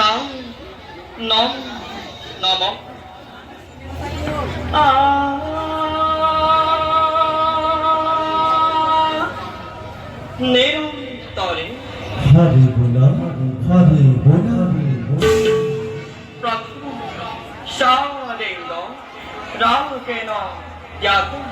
সাং নম নম নিরন্তরে হরে বোলা হরে বোলা প্রথম সারেঙ্গ রাগেন ত্যাগম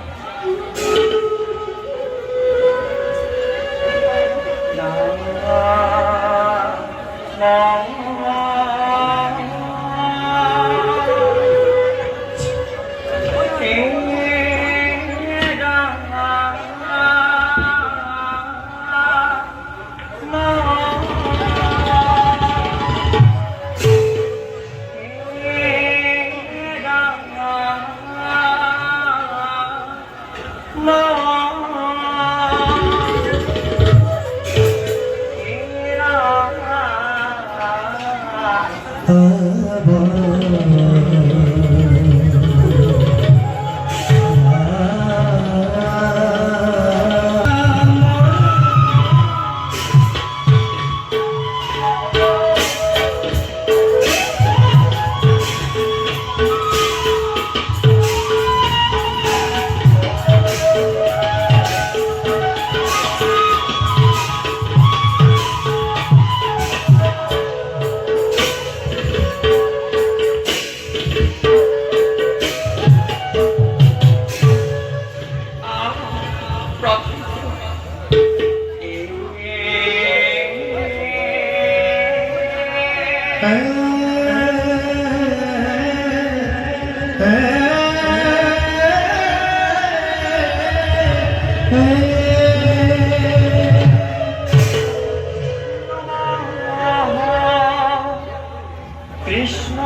কৃষ্ণ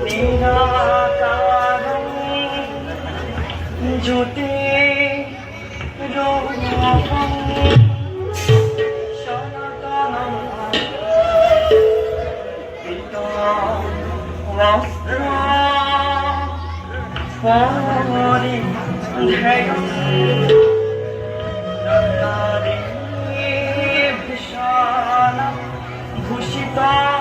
নিরাকারং জ্যোতি রূপং সনাতনং পিতং বস্ত্রং পরিধেয়ং রত্নাদিভূষণং ভূষিতং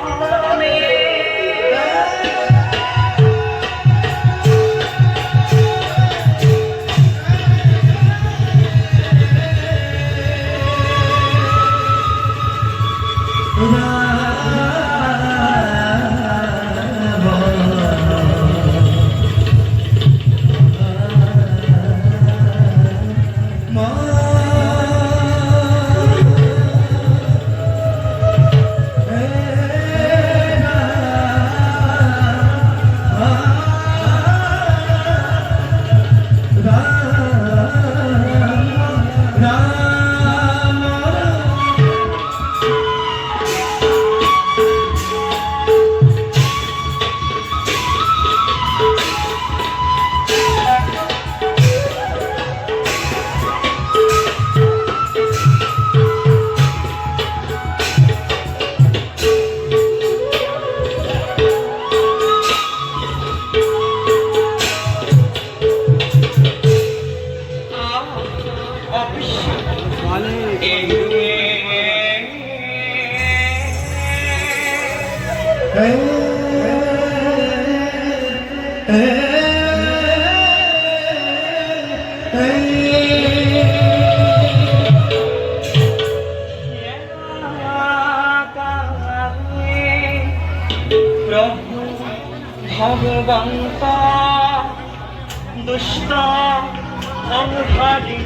প্রভু ভগবন্ত দুষ্ট অংহারি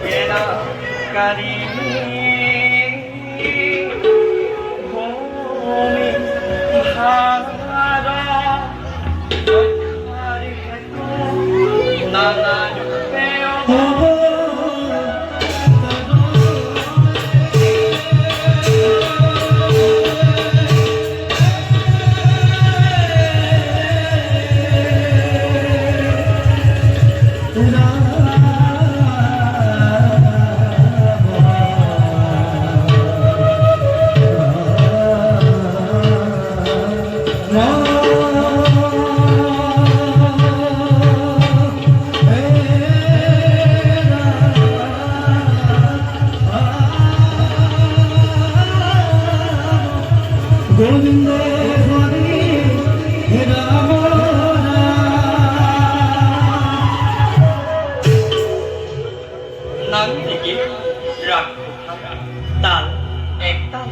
বেড়াকারী ভূমি ভার নানা রূপে বন্দে হরি রাম নাম থেকে রাগ তাল এক তাল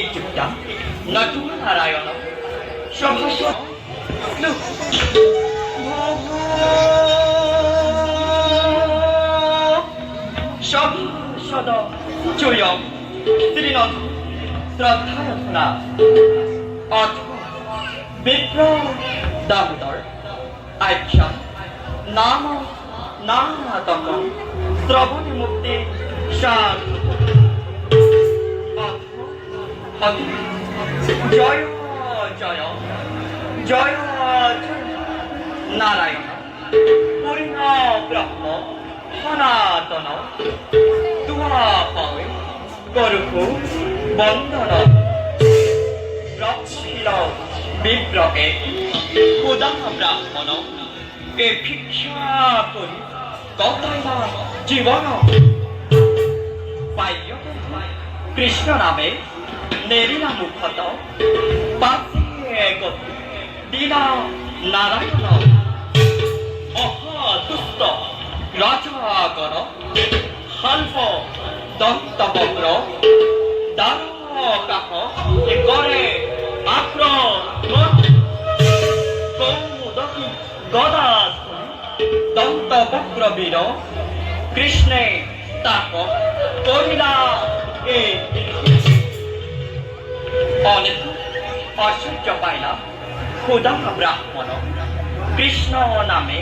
একটুটা নতুন নারায়ণ সভাস সভাসদ চয়ম শ্রীনথ শ্রদ্ধায়না অথ বিপ্র দামোদর আখ্যান নাম নানাতকম শ্রবণ মুক্তি শান জয় জয় জয় নারায়ণ পূর্ণ ব্রহ্ম সনাতন তুহা পাবে করুক বন্দন ব্রহ্মহীন বিপ্রকে ক্ষুধা ব্রাহ্মণ এ ভিক্ষা করি কথায় না জীবন পাইয় কৃষ্ণ নামে নেরিনা মুখত পাশে গতি দীনা নারায়ণ মহাদুষ্ট রাজাগণ হাল্প দন্তবক্র দারকাহ করে আক্রমণ কৌমুদী গদা দন্তবক্র বীর কৃষ্ণে তাক করিলা এ অনেক ঐশ্বর্য পাইলা ক্ষুধা ব্রাহ্মণ কৃষ্ণ নামে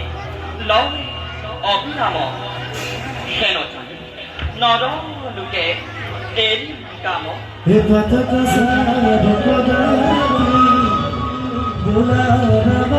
লয় অভিরাম হেন জানি নর লোকে এরি কাম হে পতাক সার পদারি ভোলা রাম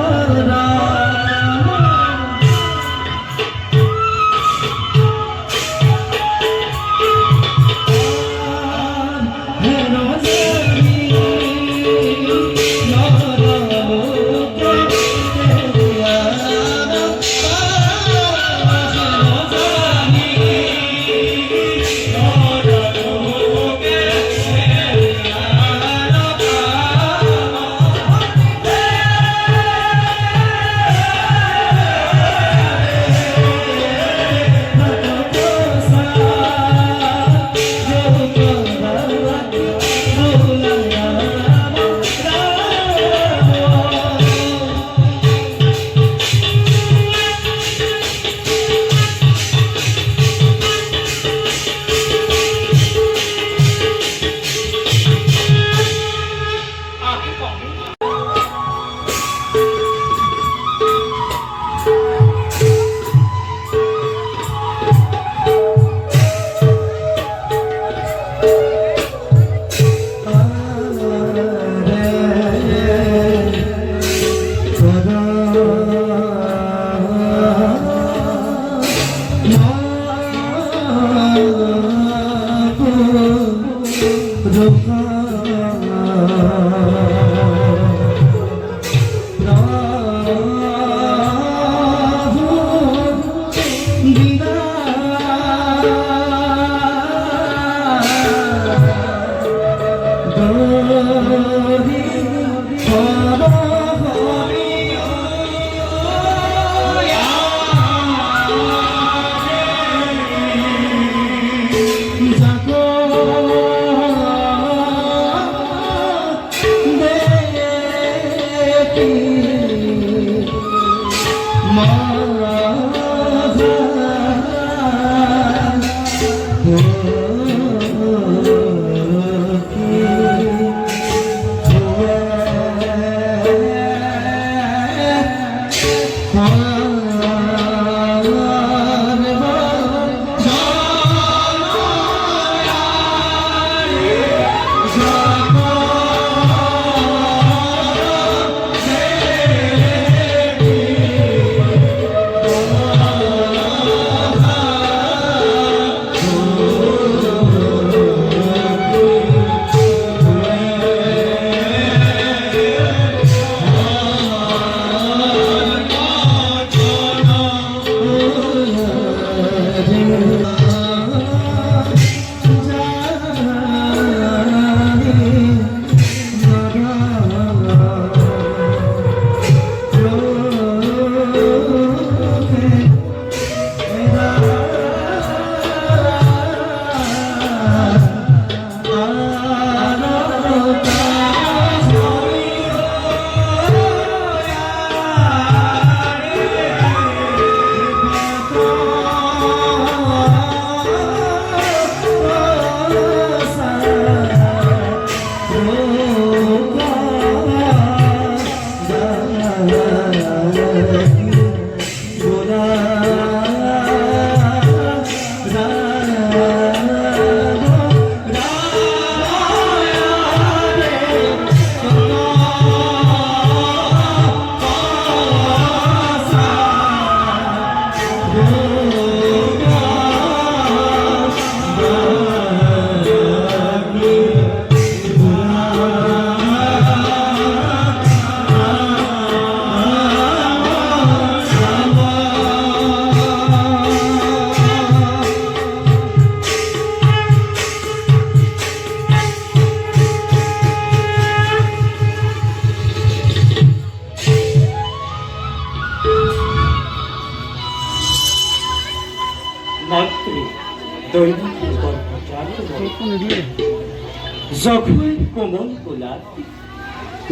যখন কোমল গোলাপ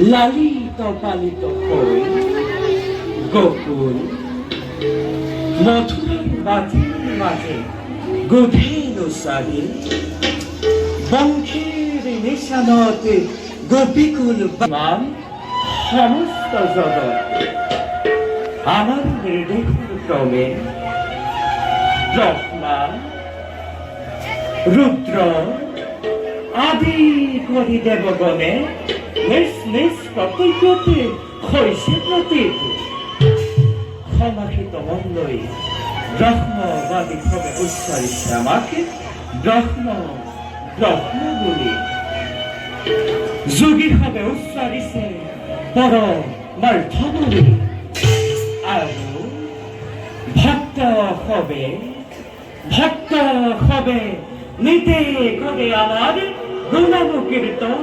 লালিত পালিত হই গোকুল মথুরার মাঝে মাঝে গভীর সারি বংশের নিশানতে গোপীকুল মান সমস্ত জগৎ আমার নির্দেশের ক্রমে ব্রহ্মা রুদ্র আদি করি দেবগণে নিজ নিজ কর্তব্যতে হইছে প্রতীক ক্ষমাখিত মন্ডই ব্রহ্মবাদী ভাবে উচ্চারিছে আমাকে ব্রহ্ম ব্রহ্ম বলি যোগী ভাবে উচ্চারিছে পর মার্থবলি আৰু ভক্ত হবে নিতে করে আমার গুণাব কীর্তন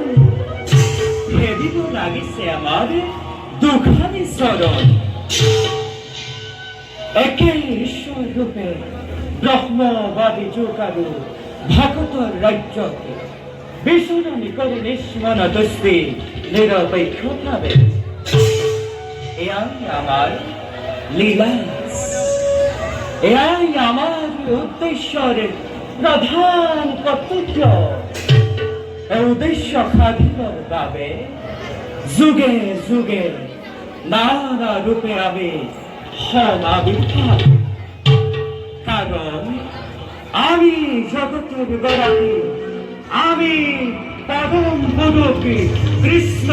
ফেরিব লাগিছে আমার দুখানি চরণ একে ঈশ্বর রূপে ব্রহ্মবাদী যুগ আৰু ভগতৰ ৰাজ্যকে বিচৰণি কৰি নিষ্মন দৃষ্টি নিৰপেক্ষ ভাবে এয়াই আমার লীলা এয়াই আমার উদ্দেশ্যের প্রধান কর্তব্য এই উদ্দেশ্য সাধিবার বাবে যুগে যুগে নানা রূপে আমি হম আবির্ভাব কারণ আমি জগতের গরাকী আমি পরম পুরুষী কৃষ্ণ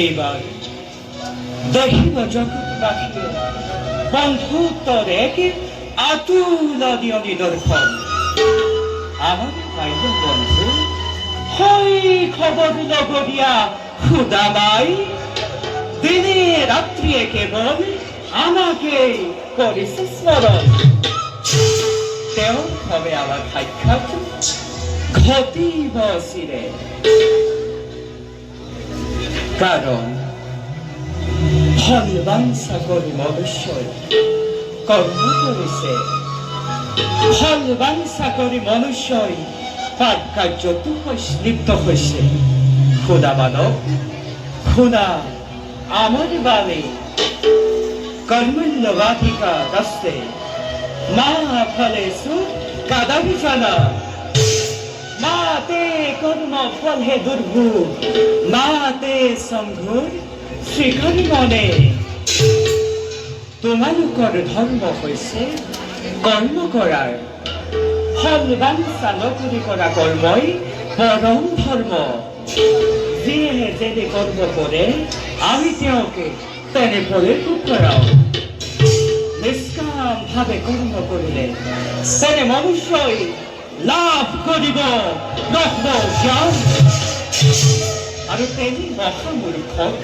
এইবার দেখিব জগৎ রাখিবে বন্ধুত্বর একে আতুল নিদর্শন আমার পাইল বন্ধু হয় খবর লগরিয়া খুদাবাই দিনে রাত্রি কেবল আমাকে করিছে স্মরণ তেও হবে আমার সাক্ষাৎ ঘটিব চিরে কারণ ফলবাঞ্ছা করি মনুষ্যই কর্ম করিছে ফলবাঞ্ছা করি মনুষ্যই পাপ কার্যত লিপ্ত হইছে খুদা মানব খুদা আমার বাণী কর্মণ্যবাধিকা রাস্তে মা ফলেষু কাদাবি জানা মাতে কর্ম ফল হে দুর্ভোগ মাতে সংঘোর শিখর মনে তোমালোকৰ ধৰ্ম হৈছে কৰ্ম কৰাৰ ফলবাঞ্ছা নকৰি কৰা কৰ্মই পৰম ধৰ্ম যিয়ে যেনে কৰ্ম কৰে আমি তেওঁকে তেনে ফলে ভোগ কৰাও নিষ্কাম ভাৱে কৰ্ম কৰিলে তেনে মনুষ্যই লাভ কৰিব ব্ৰহ্ম জ্ঞান আৰু তেনে মহামূৰ্খক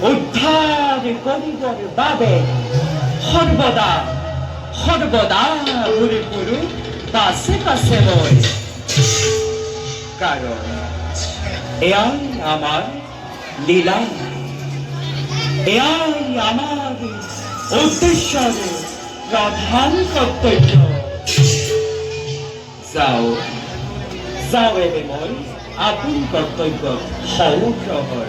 উদ্ধাৰ কৰিবৰ বাবে সৰ্বদা ঘূৰি ফুৰো পাছে পাছে মই কাৰণ এয়াই আমাৰ লীলা এয়াই আমার উদ্দেশ্যের প্রধান কর্তব্য। যাও যাও এবে মই আপন কর্তব্য হও প্রহর।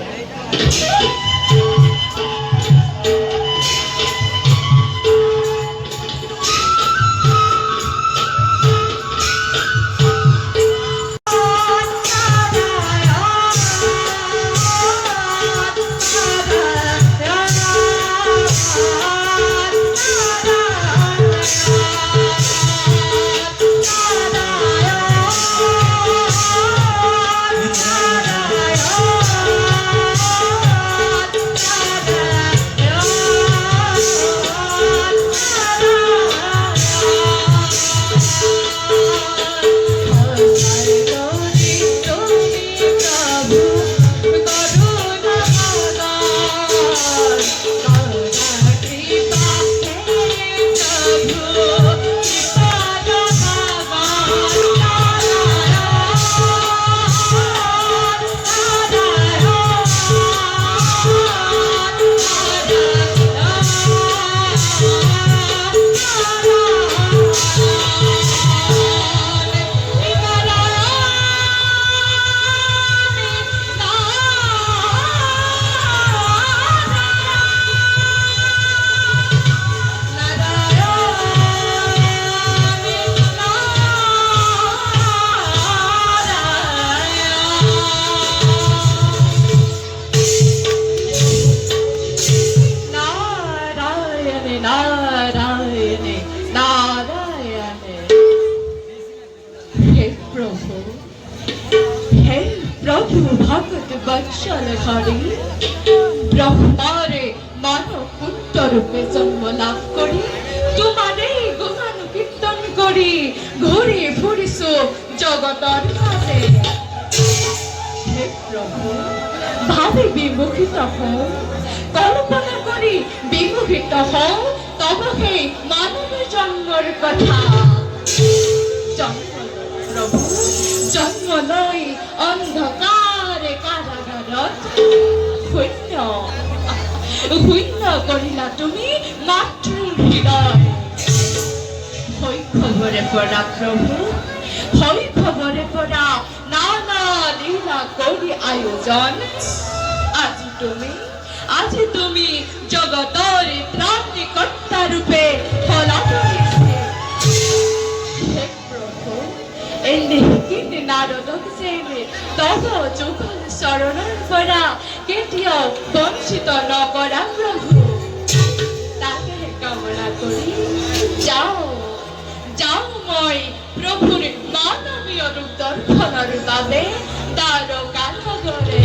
নারায়ণে নারায়ণে। হে প্রভু, হে প্রভু ভগত বৎসল হরি, ব্রহ্মারে মানব পুত্র রূপে জন্ম লাভ করি তোমারে গুণান কীর্তন করি ঘুরে ফুরিছো জগতর মাঝে। হে প্রভু, ভাবে বিমুখিত হও, কল্পনা করি বিমুখিত হও, তবে হে মানব জন্মের কথা। জন্ম প্রভু, জন্ম নয় অন্ধকারে কারাগারত, শূন্য শূন্য করিলা তুমি মাতৃ হৃদয়। শৈশৱৰে পৰা প্ৰভু, শৈশৱৰে পৰা নানা লীলা কৰি আয়োজন। আজি তুমি জগতৰ ত্ৰাণকৰ্তা ৰূপে ফলাফলিছে। হে প্ৰভু, এনে নাৰদক যে তব যুগল চৰণৰ পৰা কেতিয়াও বঞ্চিত নকৰা প্ৰভু, তাকে কামনা কৰি যাওঁ যাওঁ মই প্ৰভুৰ মানৱীয় ৰূপ দৰ্শনৰ বাবে দ্বাৰকা নগৰে।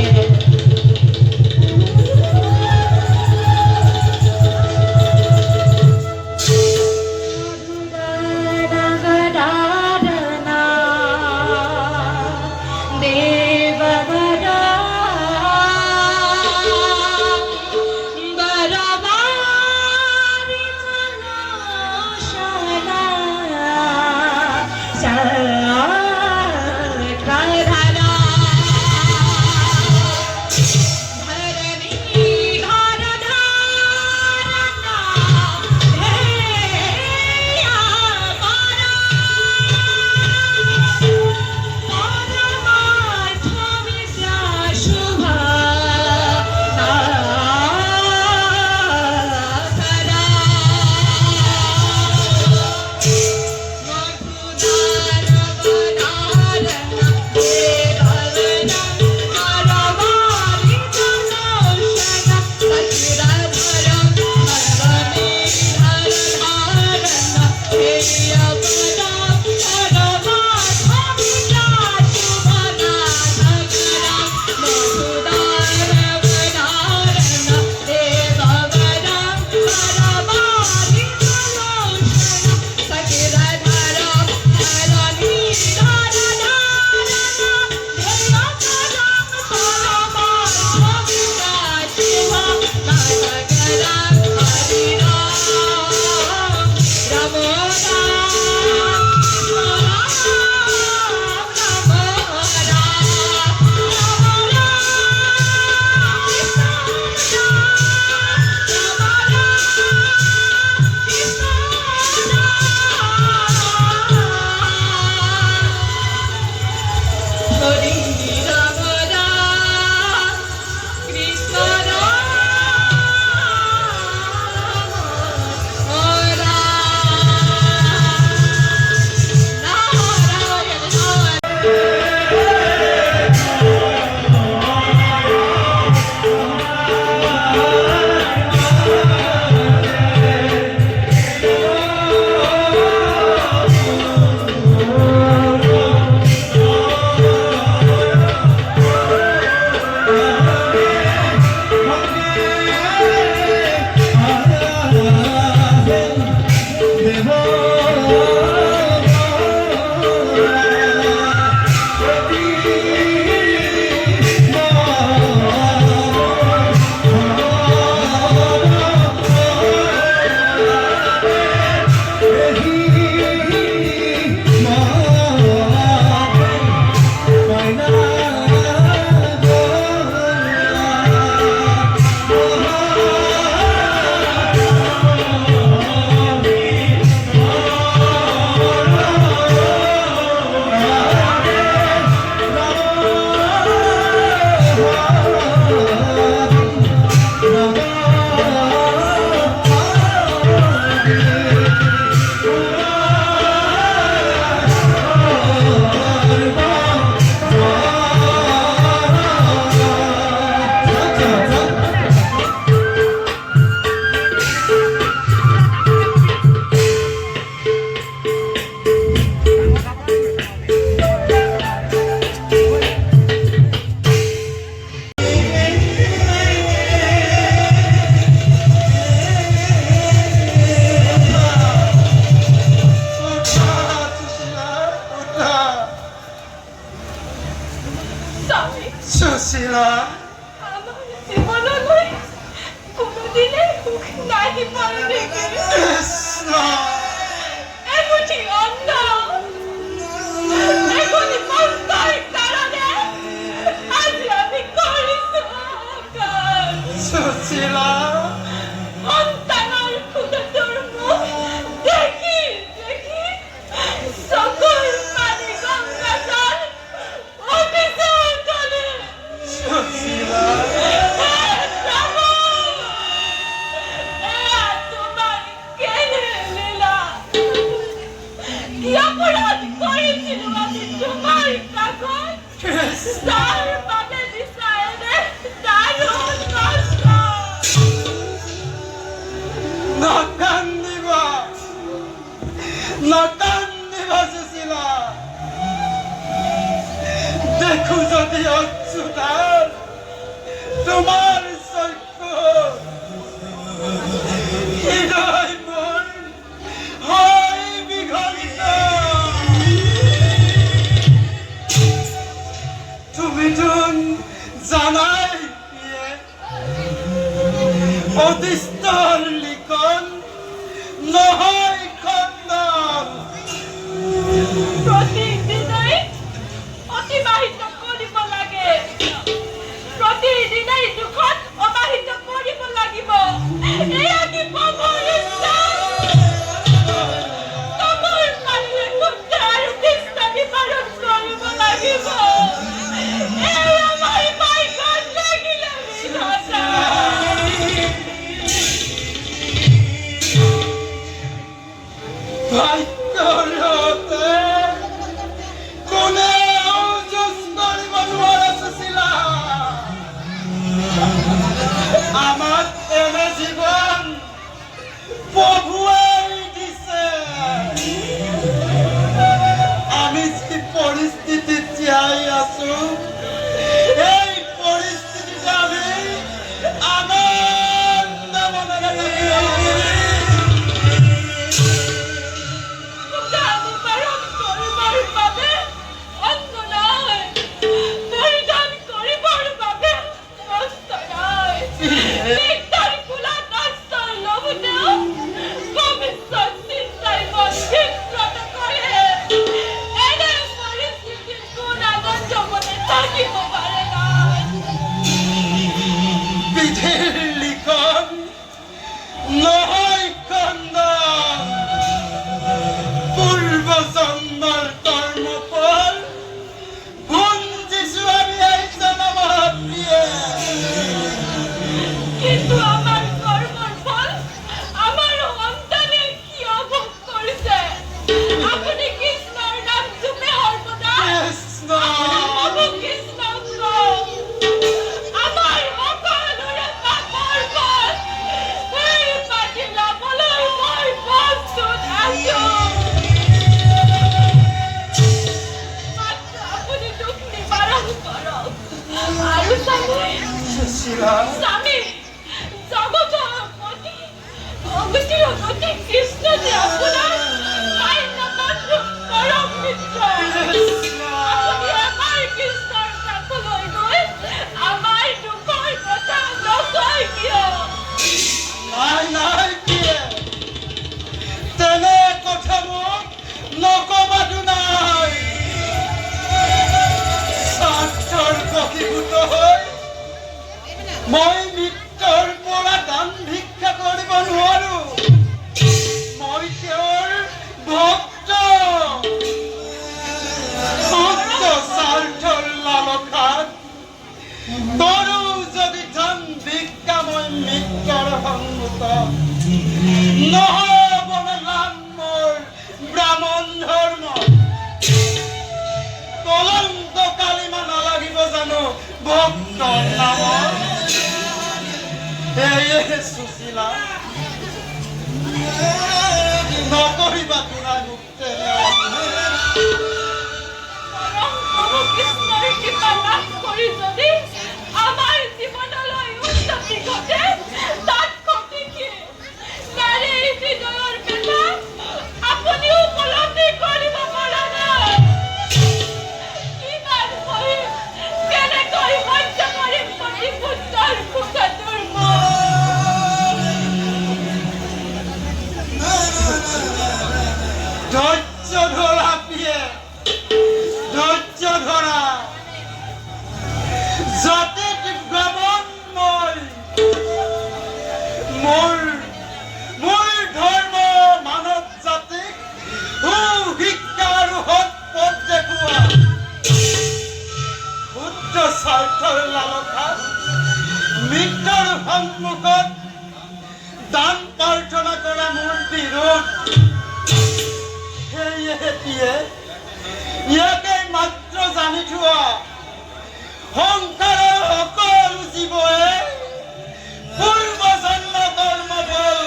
নাহি পাৰো নেকি এমুঠি অন্ন এখনি পস্তাৰ কাৰণে আজি আমি কৰিছো আকাশ সুশীলা সন্তানৰ খুদটোৰ মুখ দেখি দেখি চকুৰ পানী গংগা জল অভিযোগ কৰে সুশীলা কি অপরাধ করেছিল আমি তোমার কাগজ তার বাবে দিশায়নে দারুণ কষ্ট নকান্দিবা সুশীলা দেখো যদি অচ্যুতার তোমার চক্ষু হৃদয় মন হয় বিঘলিত তুমি তুন জানাই অতিষ্ঠৰ লিখন নহয় খণ্ডন প্রতিদিনই অতিবাহিত করিব লাগে প্রতিদিনই দুখন অবাহিত করিব লাগিব এয়া কি পাবৰ ইচ্ছা তমৰ মানুহে কোনটা আৰু কৃষ্ণ নিবাৰণ কৰিব লাগিব এই আমাৰ ভাগ্যত লাগিলে বিধাতা ভাগ্যৰতে কোনেও যুঁজ কৰিব নোৱাৰে সুশীলা আমাক এনে জীৱন প্ৰভুৱাই দিছে আমি যি পৰিস্থিতিত জীয়াই আছো এই পৰিস্থিতিত আমি আনন্দ মনেৰে নিবাৰণ কৰিবৰ বাবে অন্ন নাই পৰিধান কৰিবৰ বাবে বস্ত্ৰ নাই চিন্তাৰ কোলাত আশ্ৰয় লওঁতেও ভৱিষ্যত চিন্তাই মন বিব্ৰত কৰে এনে পৰিস্থিতিত কোন আনন্দ মনে থাকিব পাৰে নাই বিধিৰ লিখন নহয় খণ্ডন পূৰ্ব জন্মৰ কৰ্মফল ভুঞ্জিছো আমি এই জনমত দিয়ে কিন্তু আমাৰ কৰ্মৰ ফল আমাৰ সন্তানে কিয় ভোগ কৰিছে আপুনি কৃষ্ণৰ নাম জপে সৰ্বদা কৃষ্ণ প্ৰভু কৃষ্ণক কওক আমাৰ সকলোৰে পাপৰ ফল সেই পাতি ল'বলৈ মই প্ৰস্তুত আছো মাত্ৰ আপুনি দুখ নিবাৰণ কৰক আৰু সুশীলা স্বামী জগতৰ পতি অগতিৰ গতি কৃষ্ণ যে আপোনাৰ মান্য বন্ধু পৰম মিত্ৰ আপুনি আমাৰ কৃষ্ণৰ কাষলৈ গৈ আমাৰ দুখৰ কথা নকয় কিয় নাই নাই দিয়ে তেনে কথা মোক নকবাতো নাই স্বাৰ্থৰ বশীভূত হৈ মই মৃত্যুৰ পৰা দান ভিক্ষা কৰিব নোৱাৰো মই তেওঁৰ ভক্ত স্বাৰ্থৰ লালসাত কৰো যদি দান ভিক্ষা মই মৃত্যুৰ সন্মুখত নহ'ব নাম মোৰ ব্ৰাহ্মণ ধৰ্ম কলংক কালিমা নালাগিব জানো ভক্তৰ নামত সেয়ে সুশীলা নকৰিবা তোমাৰ মোক পৰম কৃষ্ণৰ কৃপা লাভ কৰি যদি আমাৰ জীৱনলৈ উন্নতি ঘটে তাত ক্ষতি কি নাৰী হৃদয়ৰ বেদনা আপুনি উপলব্ধি কৰিব পৰা নাই কিমান কৰিম কেনেকৈ সহ্য কৰিম পতি পুত্ৰৰ সুখটোৰ ধৈর্য ধরা পিয়ে ধৈর্য ধরা যাতে ভ্রমণ মোৰ ধৰ্ম মানৱ জাতিক শিক্ষাৰ পথ দেখুওৱা শুদ্ধ স্বাৰ্থৰ লালসাত মৃত্যুৰ সন্মুখত দান প্ৰাৰ্থনা কৰা মোৰ বিৰোধ সেয়ে ইয়াকে মাত্ৰ জানি থোৱা সংসাৰৰ সকলো জীৱই পূৰ্ব জন্ম কৰ্ম ফল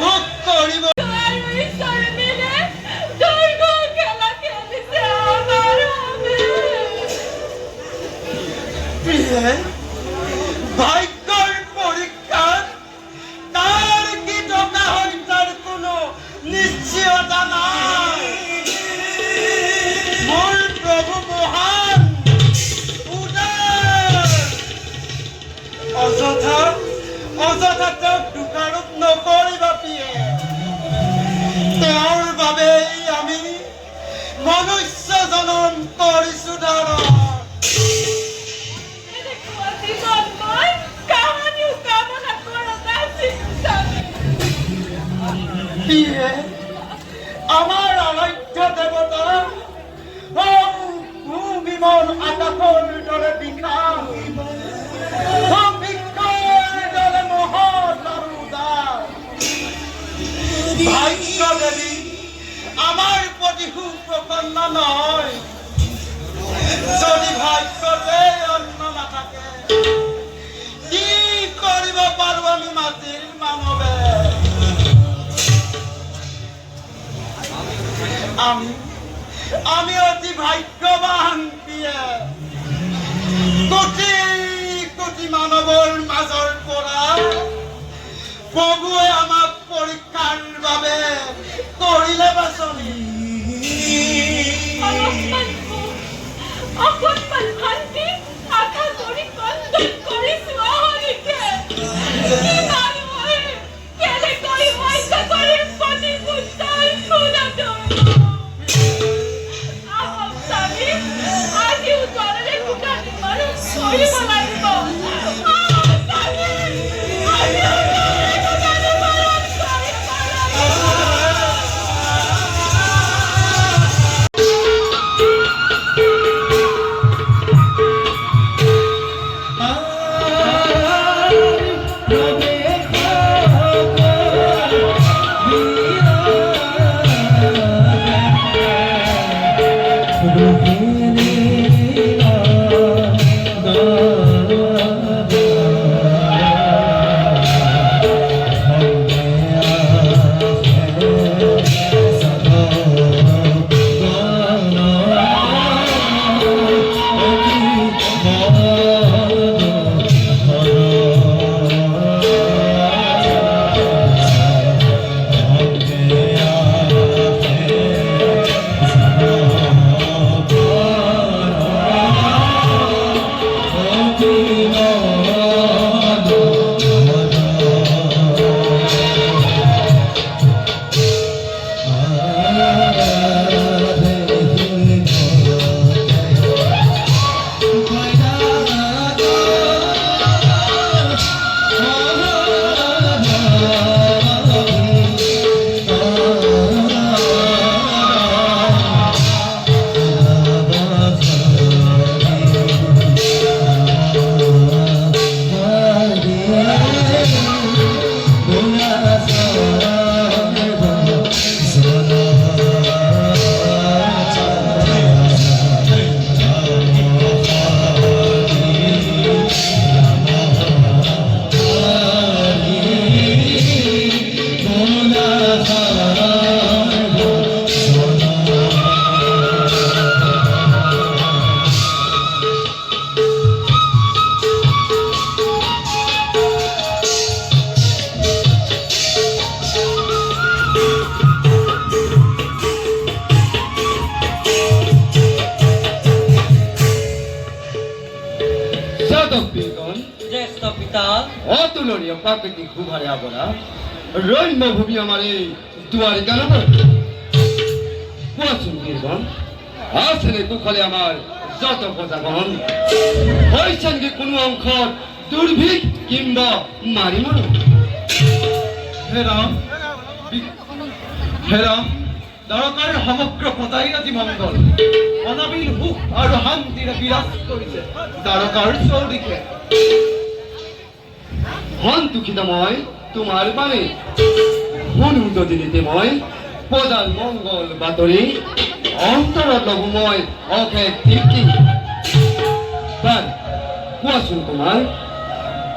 ভোগ কৰিব। আৰু ঈশ্বৰ মিলে দুৰ্গ খেলা খেলিছে আমাৰ বাবে। প্ৰিয়ে ভাগ্যৰ পৰীক্ষাত তাৰ কি টকা হয় তাৰ কোনো নিশ্চয়তা নাই। মোৰ প্ৰভু মহান উদাৰ অযথা তেওঁক দোষাৰোপ নকৰিবা প্ৰিয়ে। তেওঁৰ বাবেই আমি মনুষ্য জনম কৰিছো ধাৰণ। এনেকুৱা জীৱন মই কাহানিও কামনা কৰা নাছিলো। প্ৰিয়ে আমাৰ আৰাধ্য দেৱতা বিমল আকাশৰ দৰে বিশাল বৃক্ষৰ দৰে মহৎ আৰু উদাৰ ভাগ্য দেৱী আমাৰ প্ৰতি সুপ্ৰসন্ন নহয়। যদি ভাগ্যতে অন্ন নাথাকে কি কৰিব পাৰো আমি মাটিৰ মানৱে। আমি অতি ভাগ্যৱান প্ৰিয়ে। কোটি কোটি মানৱৰ মাজৰ পৰা প্ৰভুৱে আমাক পৰীক্ষাৰ বাবে কৰিলে বাছনি। অকণমান শান্তি আশা কৰি কন্দন কৰিছো অহৰিকে। কিমান মই কেনেকৈ সহ্য কৰিম প্ৰতিশোধ তাৰ খুনাটো। আহক স্বামী, আজিও জনৰে খুটা নিবাৰণ কৰিব লাগিব। আহক স্বামী, আজিও জনৰে খুটা নিবাৰণ কৰিব লাগিব। জ্যেষ্ঠ পিতা অতুলনীয় প্রাকৃতিক ভূভারে আবরা রম্যভূমি আমার এই দুয়ারিকা নগর কোৱাচোন বীৰগণ, আছেনে কুশলে আমাৰ যত প্ৰজাগণ? হৈছে নেকি কোনো অংশত দুৰ্ভিক্ষ কিম্বা মাৰি মৰো? হেৰাম দ্বাৰকাৰ সমগ্ৰ পতাই আজি মংগল অনাবিল সুখ আৰু শান্তিৰে বিৰাজ কৰিছে দ্বাৰকাৰ চৌদিশে। সন্তুষ্টিত মই তোমাৰ বাণী শুনো যদি নীতি মই প্ৰজাৰ মংগল বাতৰি অন্তৰত লঘু মই অশেষ তৃপ্তি। বাৰু কোৱাচোন তোমাৰ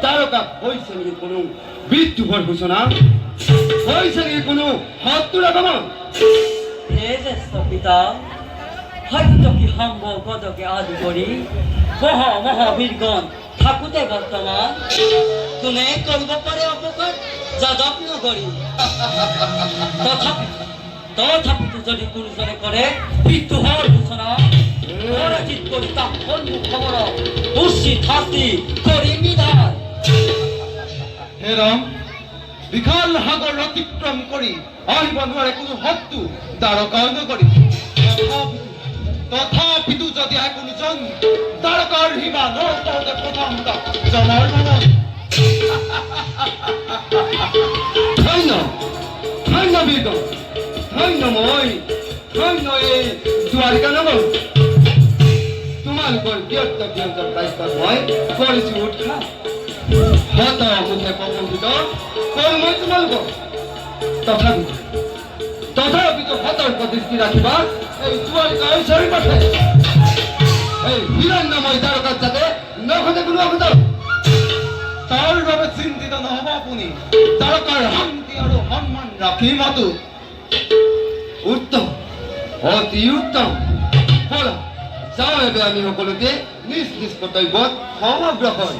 তাৰকা হৈছে নেকি কোনো বিদ্ৰোহৰ সূচনা? হৈছে নেকি কোনো শত্ৰুৰ আগমন? হে জ্যেষ্ঠ পিতা, সত্য কি সম্ভৱ পদকে আদি কৰি মহাবীৰগণ থাকোঁতে বৰ্তমান কোনে কৰিব পাৰে অপকাৰ যাদৱ নগৰী? তথাপিতো যদি কোনোজনে কৰে বিদ্ৰোহৰ সূচনা, পৰাজিত কৰি তাক সন্মুখৰ উচিত শাস্তি কৰিম বিধান। হেৰাম বিশাল সাগৰ অতিক্ৰম কৰি আহিব নোৱাৰে কোনো শত্ৰু দ্বাৰকা নগৰী। তথাপিতো যদি আহে কোনোজন দ্বাৰকাৰ সীমা নৰকতে প্ৰথম জনৰ মনত ধন্য ধন্য বীৰগণ, ধন্য মই, ধন্য এই দ্বাৰিকা নগৰ। তোমালোকৰ ব্যক্ত ব্যঞ্জন দায়িত্বত মই কৰিছো উৎসাহ। হত মুখে প্ৰশংসিত কৰো মই তোমালোকক। তথাপিতো সতৰ্ক দৃষ্টি ৰাখিবা এই দ্বাৰিকাৰ চাৰিওকাষে। এই হিৰণ্যময় দ্বাৰকাত যাতে নঘটে কোনো অঘটন। তাৰ বাবে চিন্তিত নহব আপুনি। দ্বাৰকাৰ শান্তি আৰু সন্মান ৰাখি মাতো। উত্তম, অতি উত্তম। বলা যাওঁ এবে আমি সকলোকে নিজ নিজ কৰ্তব্যত সমগ্ৰসৰ।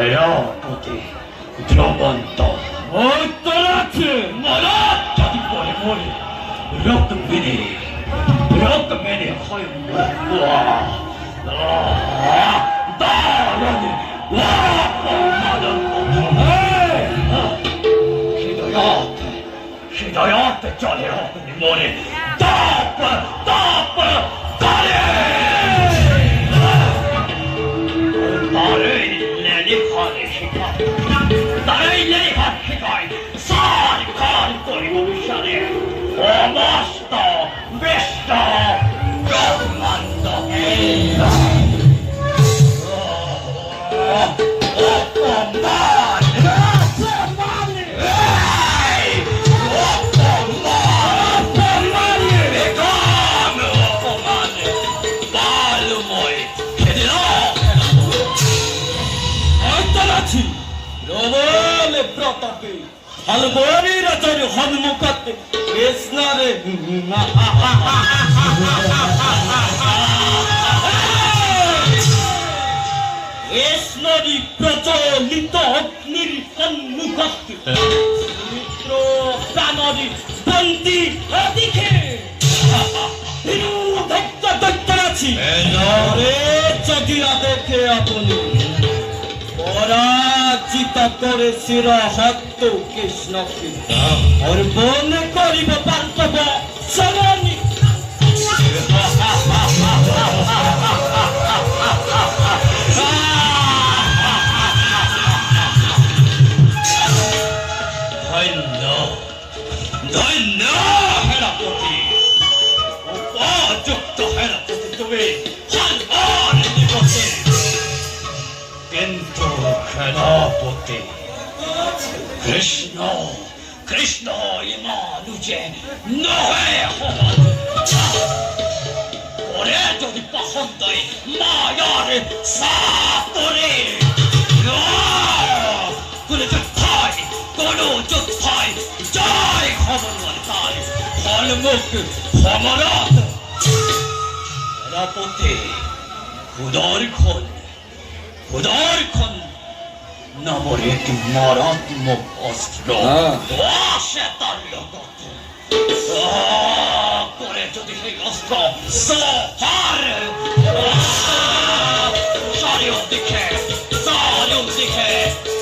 সেনাপতি দ্রবন্ত উত্তরাচ্ছে মরাত যদি পরে মরে রক্ত মেনে হয় হৃদয়াতে চলে অগ্নি মনে তাপ তারে তারাই লেখা শেখায় সার কাল করি অনুসারে অমস্ত বেষ্ট অপমান প্রবল প্রতাপে হলবরীর চরি হনমুখতে কৃষ্ণরে কৃষ্ণরি প্রচলিত অগ্নির সম্মুখতে মিত্র প্রাণরি বন্দি অধিকে দৈত্যাছি চকিয়া দেখে আপনি পরাজিত করে শির হত্য কৃষ্ণকে অর্পণ করিব পার্থব সমনি ধন্য ধন্য হেরাপতি উপযুক্ত হেরাপতি তুমি হনবর দিবসে কিন্তু সেনাপতি কৃষ্ণ কৃষ্ণ ইমানুজে নহে ওরে যদি পছন্দই মায়ার সাতরে কোনো যুদ্ধাই জয় খবর তাই ফলমুখ খবরাত সেনাপতি উদরক্ষণ নামের একটি মারাত্মক অস্ত্র আসে তার লগতে করে যদি সেই অস্ত্র চারিদিকে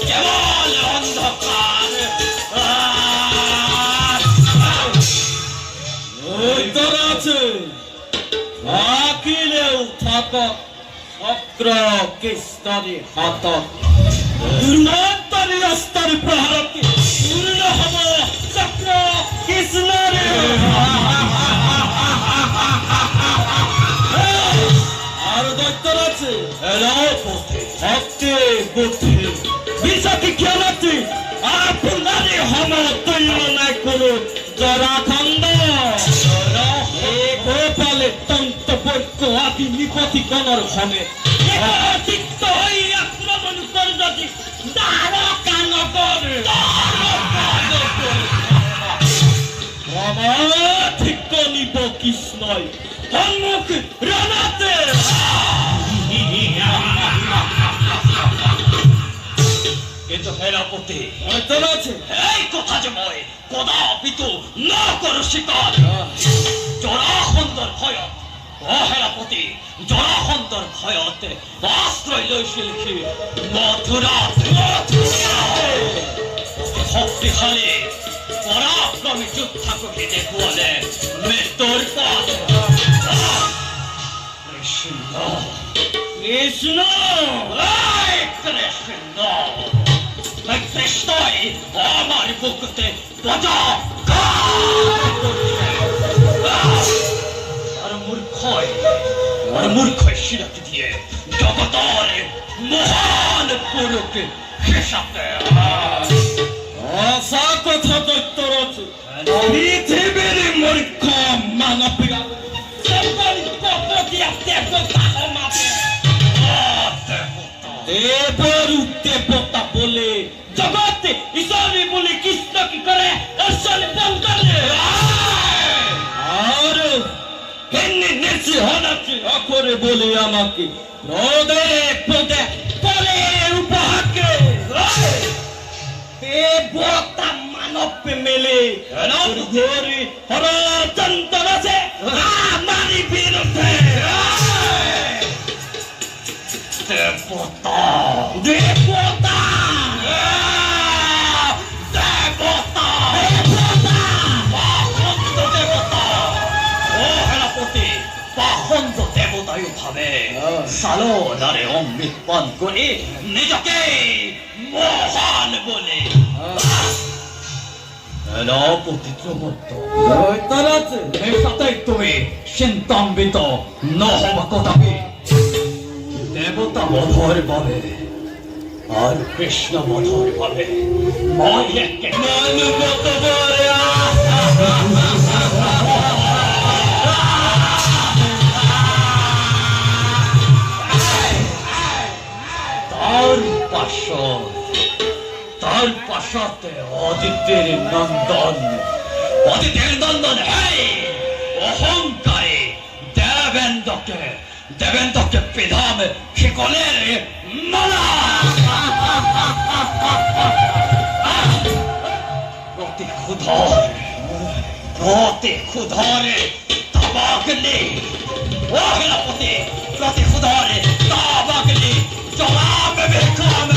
কেবল অন্ধকার আছে থাকিলেও থাকক চক্র কৃষ্ণরি হাতক দুর্মন্তরি অস্তরি প্রহারকে পূর্ণ হব চক্র কৃষ্ণরে আর দৈত্যর আছে ভক্তি বুদ্ধি বিষাকি খেলাচ্ছি আর পুনারি হম তৈল নাই কোনো জরাখণ্ড গোপালে তন্ত বৈক্য আদি নিপতি গণর ভমে চিত্ত হই আক্রমণ করে যদি দ্বারকানগর ঠিক নিব কৃষ্ণই সম্মুখ রণাতে কিন্তু সেনাপতি আছে এই কথা যে মই কদাপিত ন করো স্বীকার জরাসন্ধর ভয়ত সেনাপতি জরাসন্ধর ভয়ত আশ্রয় লৈছিল সি মথুরা শক্তিশালী পরাক্রমী যোদ্ধাকে দেখুৱালে মৃত্যুৰ পথ কৃষ্ণ কৃষ্ণ কৃষ্ণ কৃষ্ণই আমার বুকুতে বজা আর মূর্খই শিরাকে দিয়ে জগতের মহান পুরুষকে শেষাতে আশা কথা দৈত্যর আছে পৃথিবীর মূর্খ মানবীরা দেবতা বলে জগতে ঈশ্বরী বলে কৃষ্ণ কি করে ঈশ্বর আর এমনি নেছি হনাচ্ছে অকরে বলে আমাকে রোদে পদে পরে উপহাকে দেবতা মানব মেলে ঘরে হরচন্দ্র আছে আমারই বিরুদ্ধে দেবতা দেবতা দেবতা পাখন্দ দেবতা ও সেনাপতি পাখন্দ দেবতায় ভাবে সালনারে অমৃত পান করে নিজকে মহান বলে সেনাপতি দৈত্যর আছে এই সাথে তুমি চিন্তান্বিত নহবা কথাবি দেবতা বধর পাবে আর কৃষ্ণ বধর পাবে মই একে মানবত বরে তার পাশত তার পাশাতে অদিতের নন্দন, অদিতের নন্দন এই অহংকারে দেবেন্দ্রকে পেধাম শিকলের মালা। প্রতি ক্ষুধরে তাবাগলি ও হেলাপতি, প্রতি ক্ষুধরে তাবাগলি জবাব বেকম।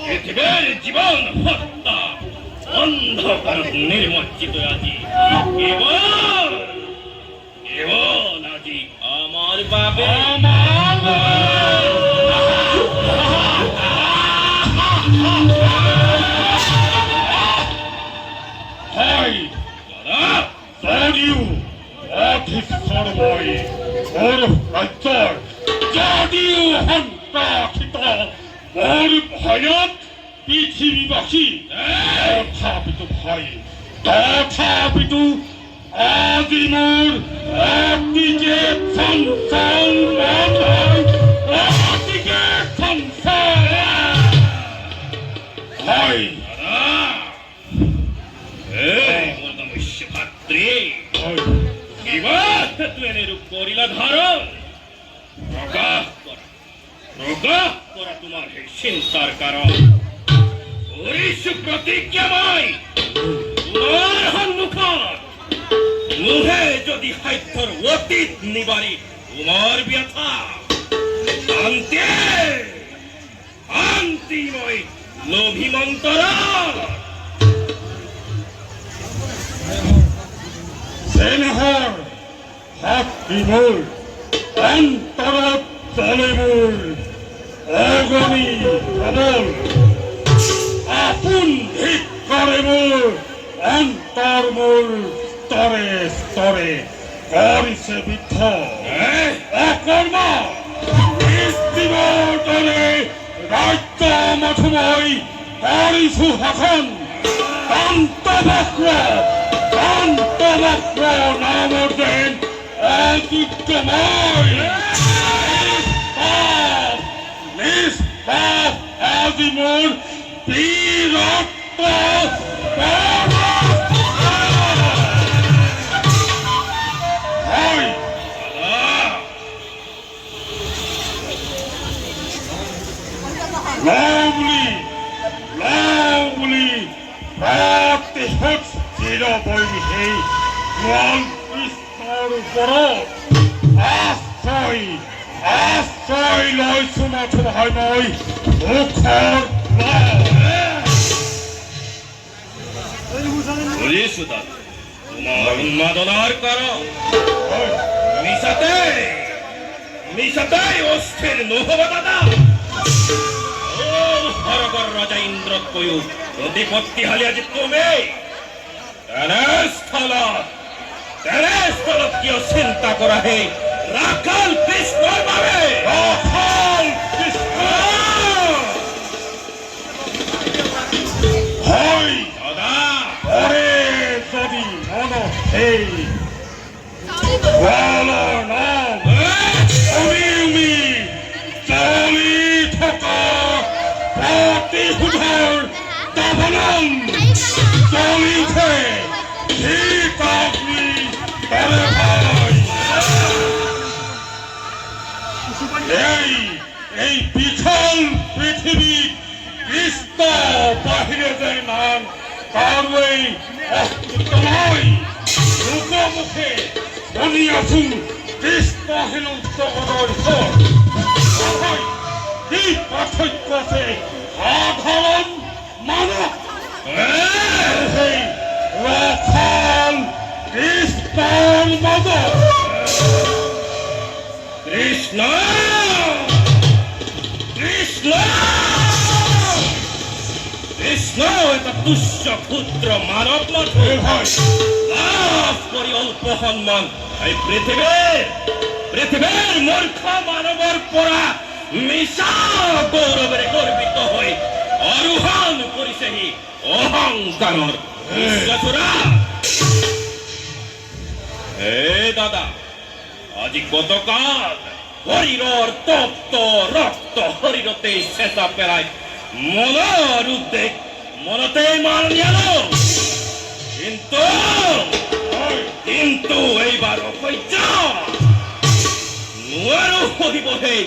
পৃথিবীর জীবন হত্যা অন্ধকার নির্মজ্জিত আজি কেবল আজি আমার বাবে সন্ত্রাসিত মোর ভয়ত পৃথিবীবাসী তথাপিতো আজি মোর অতিকে চঞ্চল অতিকে চঞ্চল হয় মোৰ নমস্য ভাতৃ কিবা তুই এনেরূপ করিলা ধারণ প্রকাশ করা তোমার সেই চিন্তার কারণ হরিষু প্রতিজ্ঞাময় তোমার সন্মুখত মুহে যদি সাধ্যৰ অতীত নিবাৰী তোমাৰ ব্যথা শান্তি মই লোভী মন্তৰ চেনেহৰ শক্তি মোৰ অন্তৰত চলে মোৰ অগণী প্ৰবল আপোন ভিক কৰে মোৰ অন্তৰ মোৰ স্তৰে স্তৰে কৰিছে বিদ্ধ অকৰ্ম জীৱৰ দৰে ৰাজ্য মধুময় কৰিছো শাসন কান্তবক্ৰ নামৰ যেন অযোগ্যময় নিষ্পাপ আজি মোৰ বীৰত্ব Lovely, প্ৰতিশোধ চিৰবৈৰী সেই মন কৃষ্ণৰ ওপৰত আশ্ৰয় লৈছো মাথো নহয় মই মুখৰ বুজিছো দাদা তোমাৰ উন্মাদনাৰ কাৰণ মিছাতে অস্থিৰ নহব দাদা হৰগৰ ৰজা ইন্দ্ৰতকৈও প্ৰতিপত্তিশালী আজি তুমি তেনেস্থলত কিয় চিন্তা কৰা হে ৰাখাল কৃষ্ণৰ বাবে হয় দাদা যদি মন সেই নাম উমি চলি থকা প্ৰতিশোধৰ দাবানল চলিছে ঠিক আপনি তবে ভাই এই বিশাল পৃথিবী কৃষ্ণ বাহিরে যে নাম কারোই অস্তিত্ব নয় লোকমুখে শুনি আছো কৃষ্ণ হেন জগতৰ ঈশ্বৰ কি পাৰ্থক্য আছে সাধাৰণ মানৱ রাখাল কৃষ্ণৰ মাজত কৃষ্ণ এটা তুচ্ছ ক্ষুদ্ৰ মানৱ মাথো লাভ কৰি অল্প সন্মান এই পৃথিৱীৰ মূৰ্খ মানৱৰ পৰা মিছা গৌৰৱেৰে গৰ্বিত হৈ আৰোহণ কৰিছেহি অহংকাৰৰ বিশ্বচূড়া হে দাদা আজি গতকাল শৰীৰৰ তপ্ত ৰক্ত শৰীৰতে চেঁচা পেলাই মনৰ উদ্বেগ মনতে মান নিয়ালো কিন্তু এইবাৰ অসহ্য নোৱাৰো সহিব সেই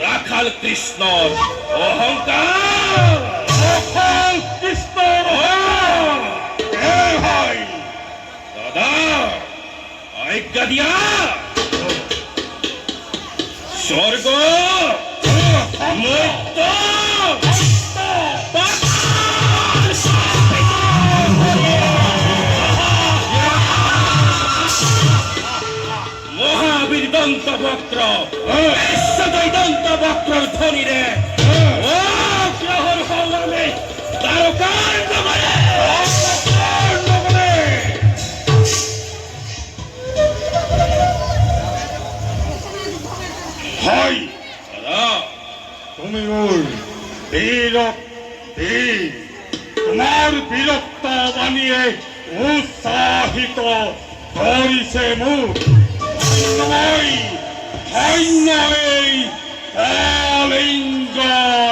রাখাল কৃষ্ণর অহংকার রাখাল কৃষ্ণর হয় দাদা আজ্ঞা দিয়া স্বর্গ মৃত্য মহাবীর দন্তবক্র দন্তবক্রর ধ্বনিরে ও গ্রহর হলামে তারকার নগরে হয় তুমি ওর বীর তোমার বীরত্ব বানিয়ে উৎসাহিত করিছে মুখ সৈন্য এই কলিঙ্গ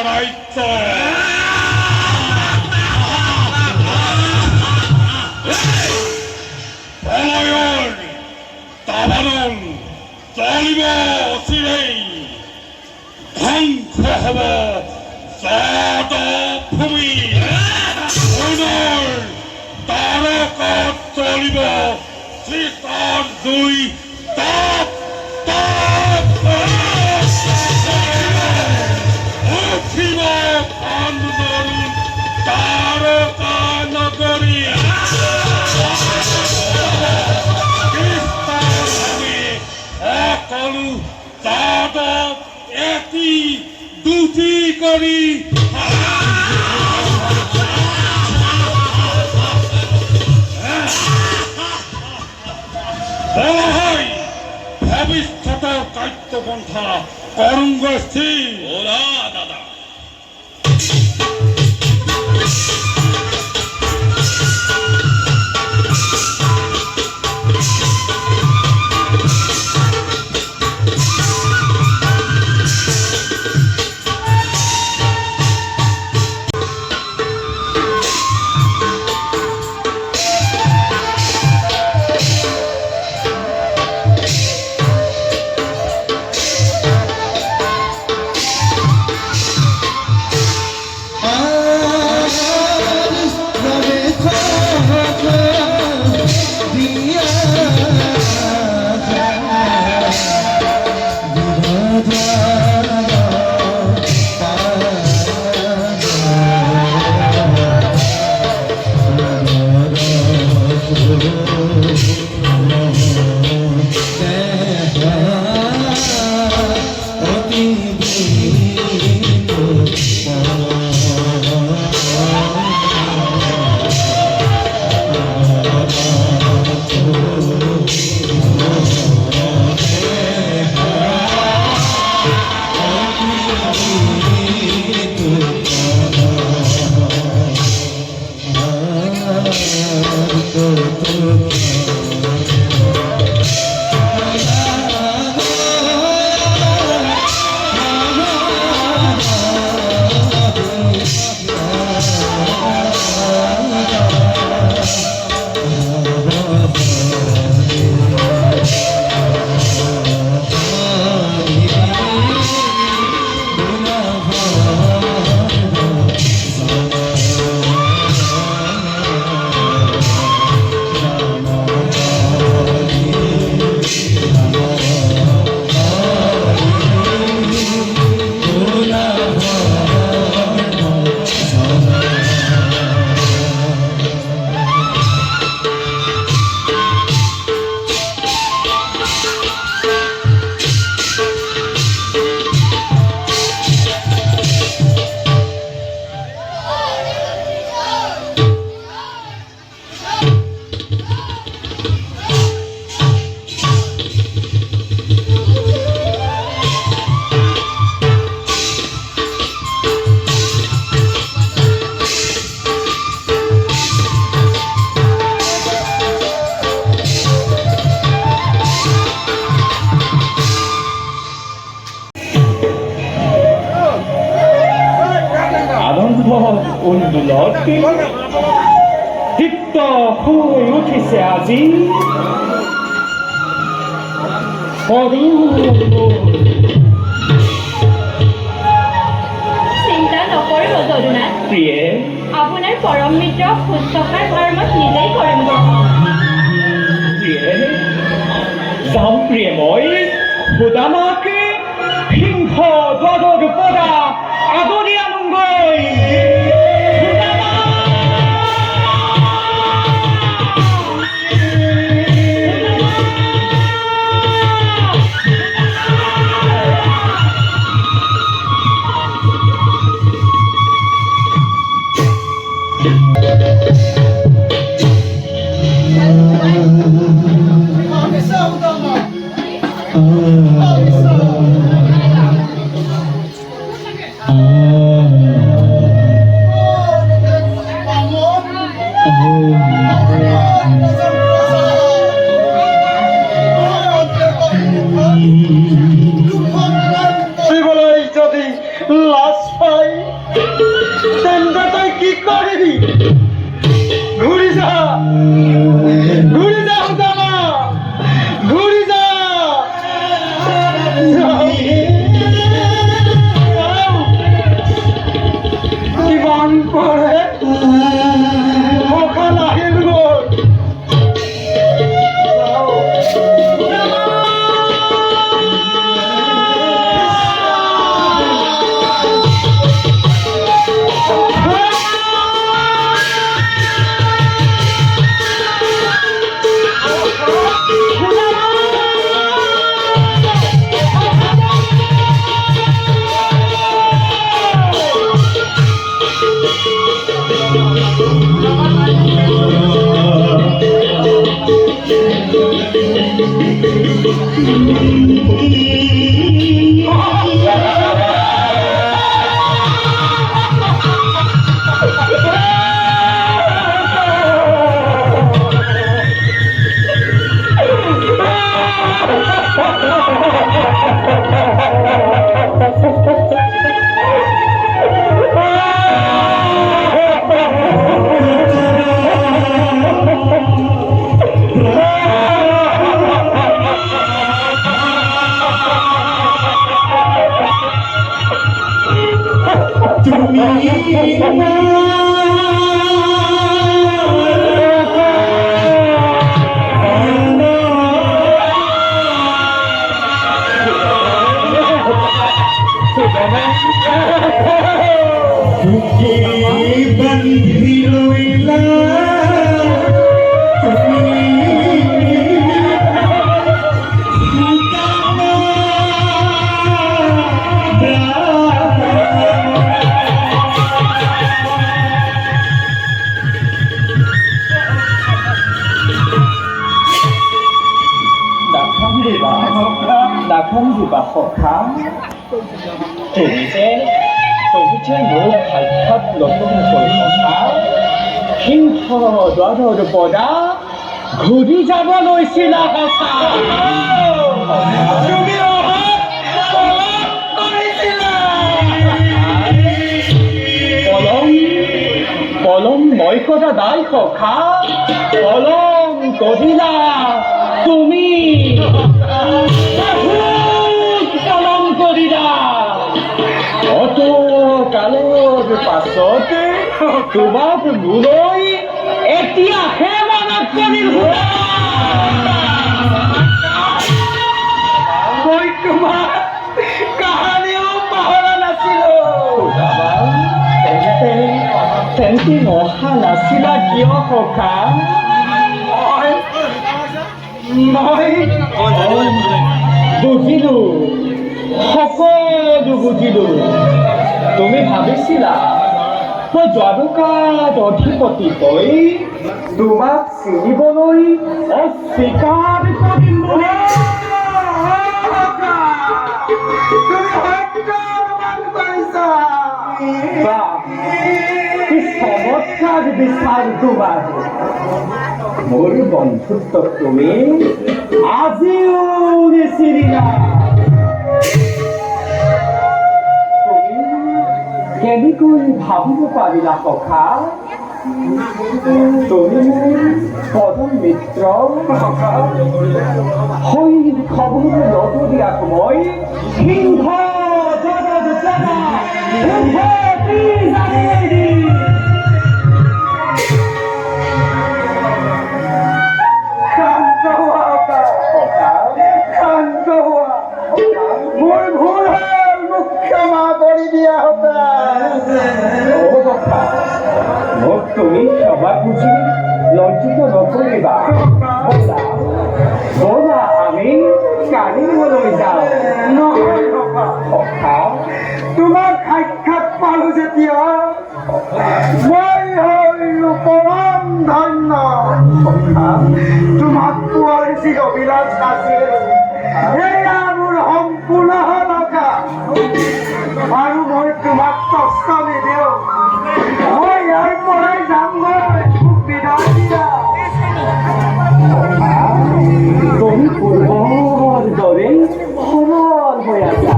রাজ্য প্রলয়ন দাবানন চলিব অচিরেই ধ্বংস হব ভূমি পুনৰ তারকত চলিব শীতর দুই তাপ উঠিব আন্দোলন তারকা নগরী সকলো যাদৱ এটি দুটি কৰি ভৱিষ্যতৰ কাৰ্যপন্থা কৰোঁগৈ ওলা দাদা উন্দুলতি দীপ্ত হৈ উঠিছে আজি চিন্তা নকৰিব যদুনাথ প্ৰিয়ে আপোনাৰ পৰম মিত্ৰ শুশ্ৰূষাৰ ভাৰ মই নিজেই কৰিম প্ৰিয়ে যাওঁ প্ৰিয়ে মই সুদামাকে সিংহ ধ্বজৰ পৰা আদৰি আনোগৈ লাজ পাই তেন্তে তই কি কৰিবি ঘূৰি যা সদামা ঘূৰি যা কিমান পৰে সকাল আহিল গ'ল নাখান্দিবা সখা তুমি যে মোক সাক্ষাৎ নতুনকৈ সখা সিংহ দ্বাৰৰ পৰা ঘূৰি যাব লৈছিলা সখা তুমি পলম মই কৰা নাই সখা পলম কৰিলা তুমি পলম কৰিলা অত কালৰ পাছতে তোমাক মোলৈ এতিয়াহে মনত পৰিল মই তোমাৰ কাহানিও পাহৰা নাছিলো তেন্তে অহা নাছিলা কিয় সখা মই বুজিলো সকলো বুজিলো তুমি ভাবিছিলা মই দ্বাৰকাত অধিপতি হৈ তোমাক চিনিবলৈ অস্বীকাৰ কৰিম বুলি চমৎকাৰ বিচাৰ তোমাৰ মোৰ বন্ধুত্ব তুমি আজিও নিচিৰিলা তুমি কেনেকৈ ভাবিব পাৰিলা সখা তুমি মোৰ পদম মিত্ৰ হৈ খবৰ নদীয়া সময় সিংহ মোৰ ভুল হ'ল মোক ক্ষমা কৰি দিয়া মোক তুমি ক্ষমা খুঁজি লজ্জিত নকৰিবা ব'লা আমি কালিলৈ যাওঁ নহয় সখা তোমাক সাক্ষাৎ পালো যেতিয়া মই হলো পৰম ধন্য সখা তোমাক পোৱাৰ যি অভিলাষ আছিল এয়া মোৰ সম্পূৰ্ণ লগা আৰু মই তোমাক কষ্ট নিদিওঁ মই ইয়াৰ পৰাই যামগৈ মোক বিদায় দিয়া তুমি পূৰ্বৰ দৰে সৰল হৈ আছা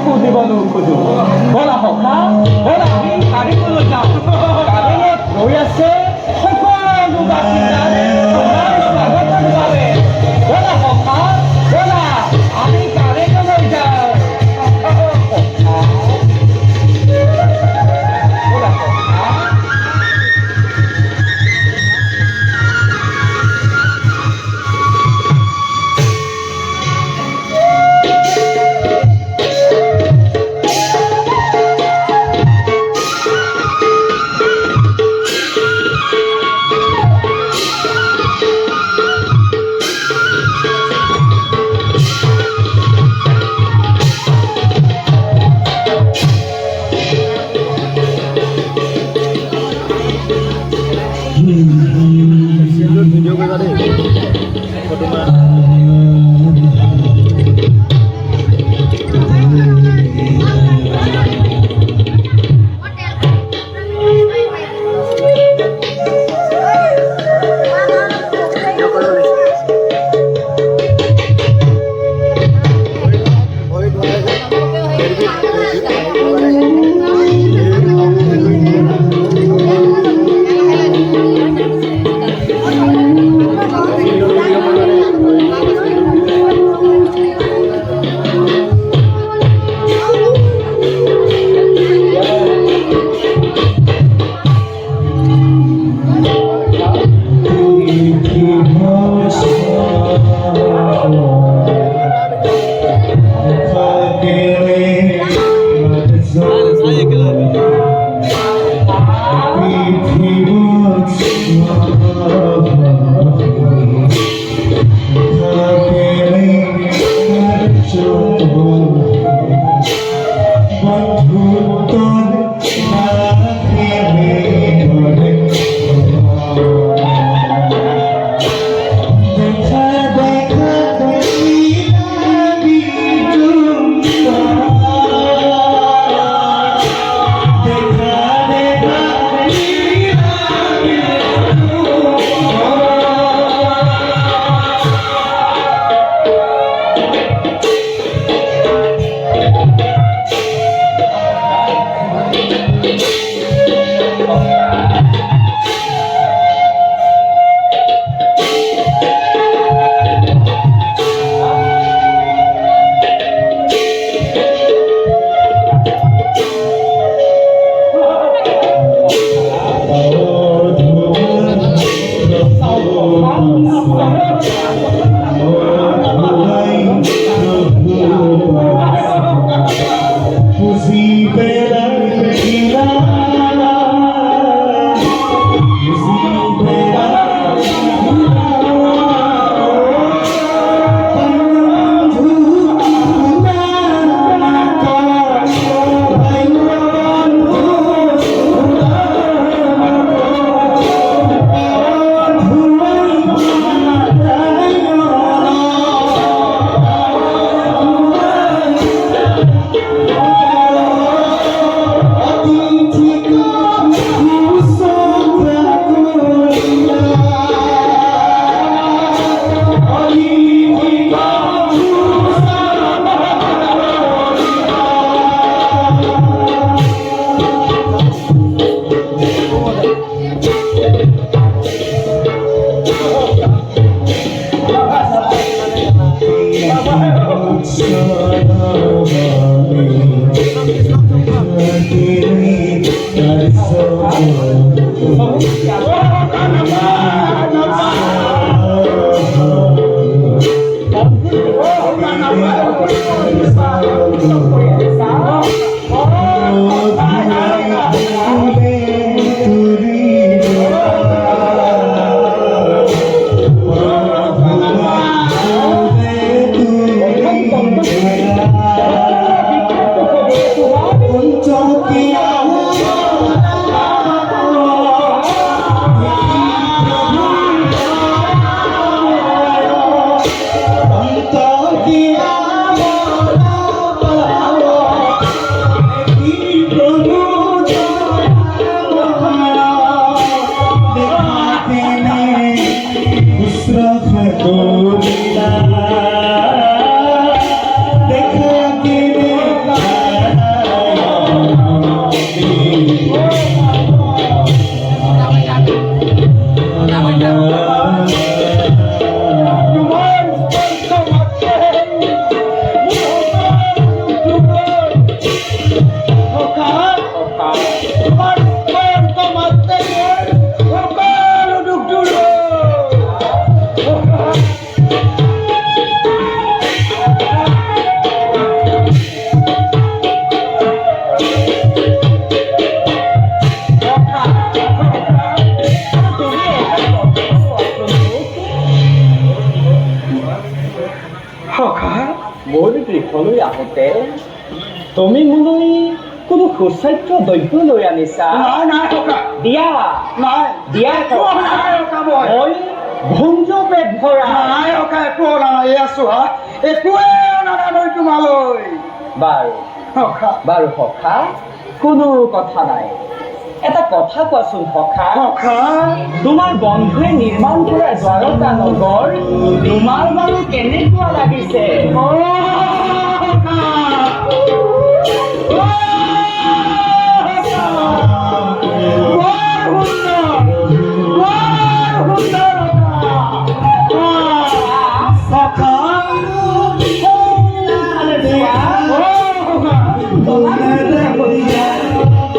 খুজিব নোখোজো ব'লা সখা ব'লা আমি কাৰিবলৈ যাওঁ কাৰিঙত ৰৈ আছে সকলো বাসিন্দাই তোমাৰ স্বাগতৰ বাবে ব'লা সখা ব'লা আমি কাৰিঙলৈ যাওঁ ব'লা সখা মোৰ গৃহলৈ আহোঁতে তুমি মোলৈ কোনো সুস্বাস্থ্য দ্ৰব্য লৈ আনিছা? নাই ককা, দিয়া নাই দিয়া নাই ককা, মই ভুঞ্জ পেট ভৰা। নাই ককা, একো অনা নাই। এয়া চোৱা, একোৱে অনা নাই মই তোমালৈ। বাৰু ককা, বাৰু সখা, কোনো কথা নাই। এটা কথা কোৱাচোন সখা, ককা, তোমাৰ বন্ধুৱে নিৰ্মাণ কৰা দ্বাৰকা নগৰ তোমাৰ বাৰু কেনেকুৱা লাগিছে?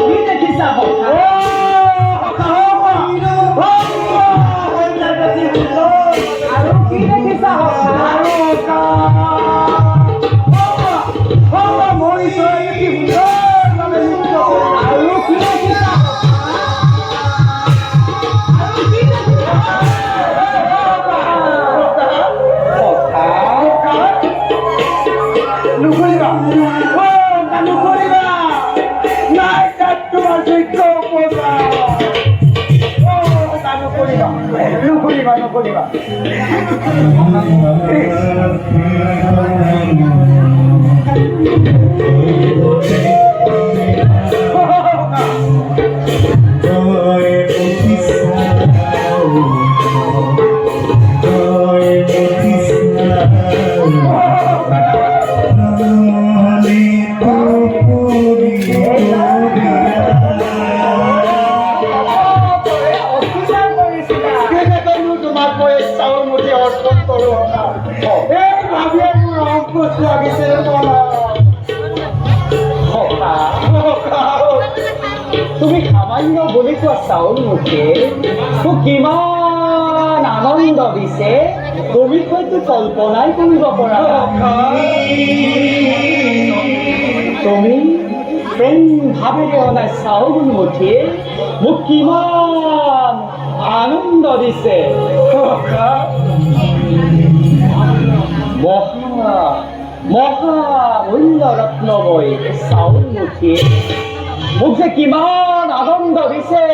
কি দেখিছা সখা? আৰু কি দেখিছা সখা? আৰু কি দেখিছা? নুখুলিবা, নুখুলিবা, নাই তাত তোমাৰ যোগ্য উপজা। নুখুলিবা, নুখুলিবা, নুখুলিবা। তোমাক মই চাউল মুঠি অৰ্পণ কৰো। এই ভাবিয়ে মোৰ অংকুশ লাগিছে। তুমি সামান্য বুলি কোৱা চাউল মুঠি মোক কিমান আনন্দ দিছে তুমি হয়তো কল্পনাই কৰিব পৰা নাই। তুমি প্ৰেম ভাৱেৰে অনা চাউল মুঠি মোক কিমান আনন্দ দিছে। মহা মহা মূল্য ৰত্নময় চাউল মুঠি মোক যে কিমান আনন্দ দিছে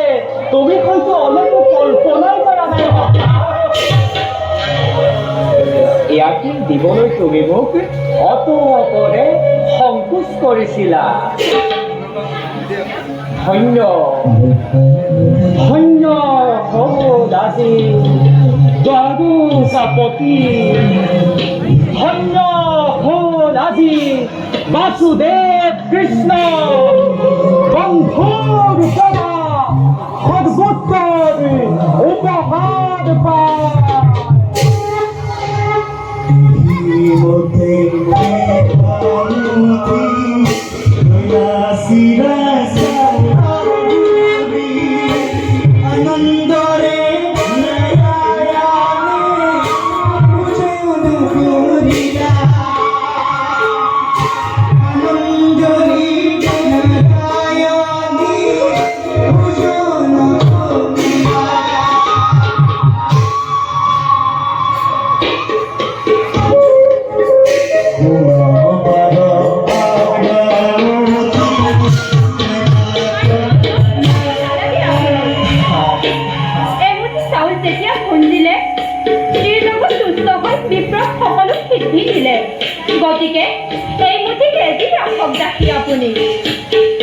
তুমি হয়তো অলপো কল্পনাই কৰা নাই। ইয়াকে দিবলৈ তুমি মোক অতপৰে সংকোচ কৰিছিলা। ধন্য ধন্য হ'ল আজি দ্বাদশাপতি, ধন্য হ'ল আজি বাসুদেৱ কৃষ্ণ বন্ধুৰ পৰা সদ্বুত্তৰ উপহাৰ পায়। গতিকে এই মুঠিক এটি ৰাখক ৰাখি আপুনি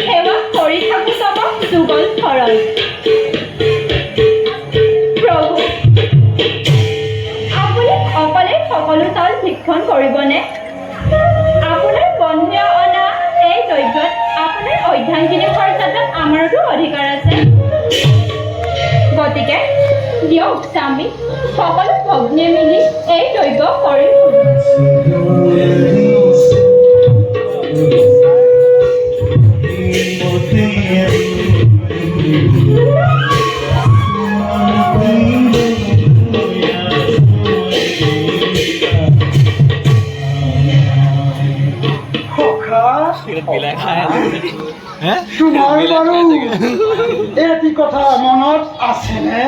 সেৱা কৰি থাকো তব যুগল শৰণ। প্ৰভু, আপুনি অকলে সকলো চাউল ভক্ষণ কৰিবনে? আপোনাৰ বন্য অনা এই দ্ৰব্যত আপোনাৰ অধ্যায়নখিনি খৰচাত আমাৰতো অধিকাৰ আছে। গতিকে দিয়ক স্বামী, সকলো ভগ্নীয়ে মিলি এই দ্ৰব্য কৰিম। তোমাৰ বাৰু এটি কথা মনত আছেনে?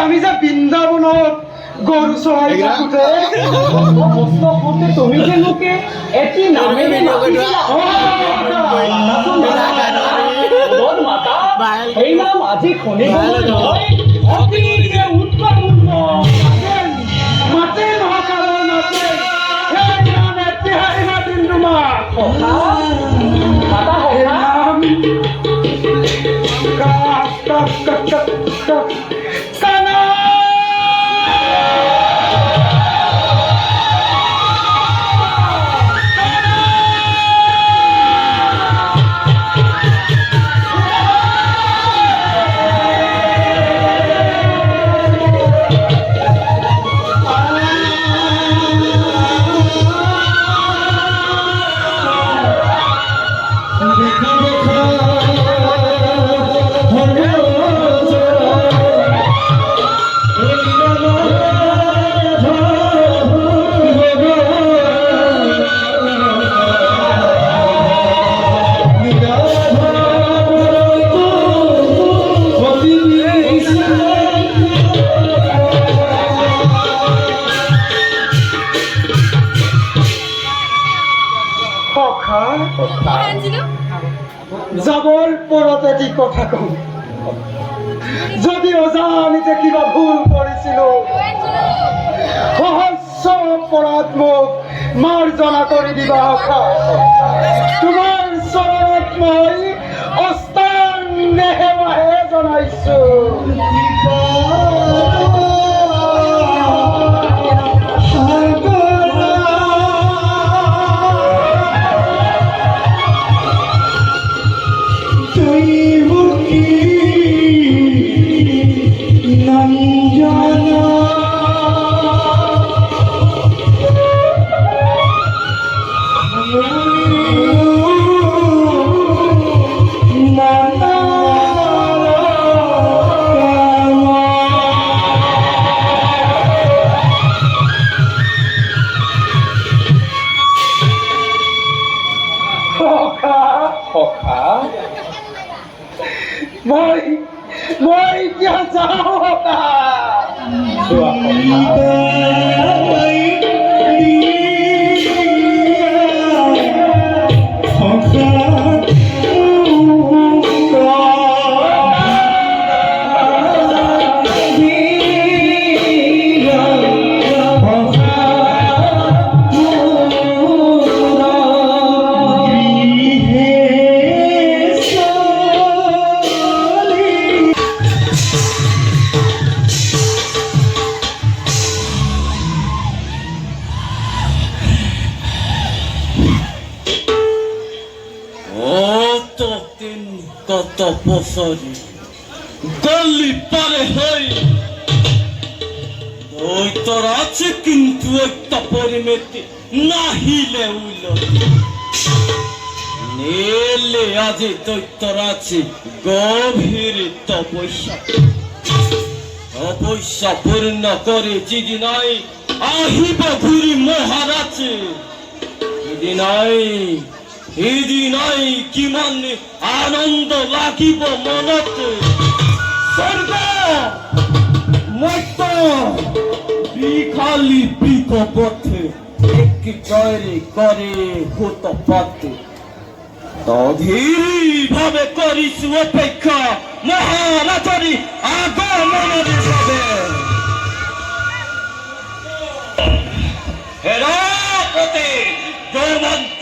আমি যে বৃন্দাবনত গরু চৰাই থাকোঁতে কষ্ট কৰোঁতে তুমি যে মোকে এটি নামেৰে মাতিছিলা। মাতা সেই নাম আজি শুনিবলৈ হয় অতিকে উৎকণ্ঠ মাতে মহাকালৰ নাচে সেই নাম এতিয়াই মাতিম তোমাক। মাতা নাম কানা। যাবৰ পৰত এটি কথা কওঁ, যদি অজানিতে কিবা ভুল কৰিছিলো সহস্ৰ অপৰাধ মোক মাৰ্জনা কৰি দিবা। তোমাৰ চৰণত মই অস্তানেহে জনাইছো। মই এতিয়া যাওঁ। কত বছরে গলি পারে হই ওই তোর আছে কিন্তু একটা পরিমেতি নাহিলে উলতি নেলে আজি দৈত্যর আছে গভীর তপস্যা তপস্যা পূর্ণ করে যদি নাই আহিব ঘুরি মহারাজে যদি নাই এদিনাই কিমান আনন্দ লাগিব মনত স্বর্গ মত বিখালি বিকপথে এক জয়রে করে হত পাতে তধীর ভাবে করিস অপেক্ষা মহারাজরি আগমনের যাবে হেরাপতি গোমন্ত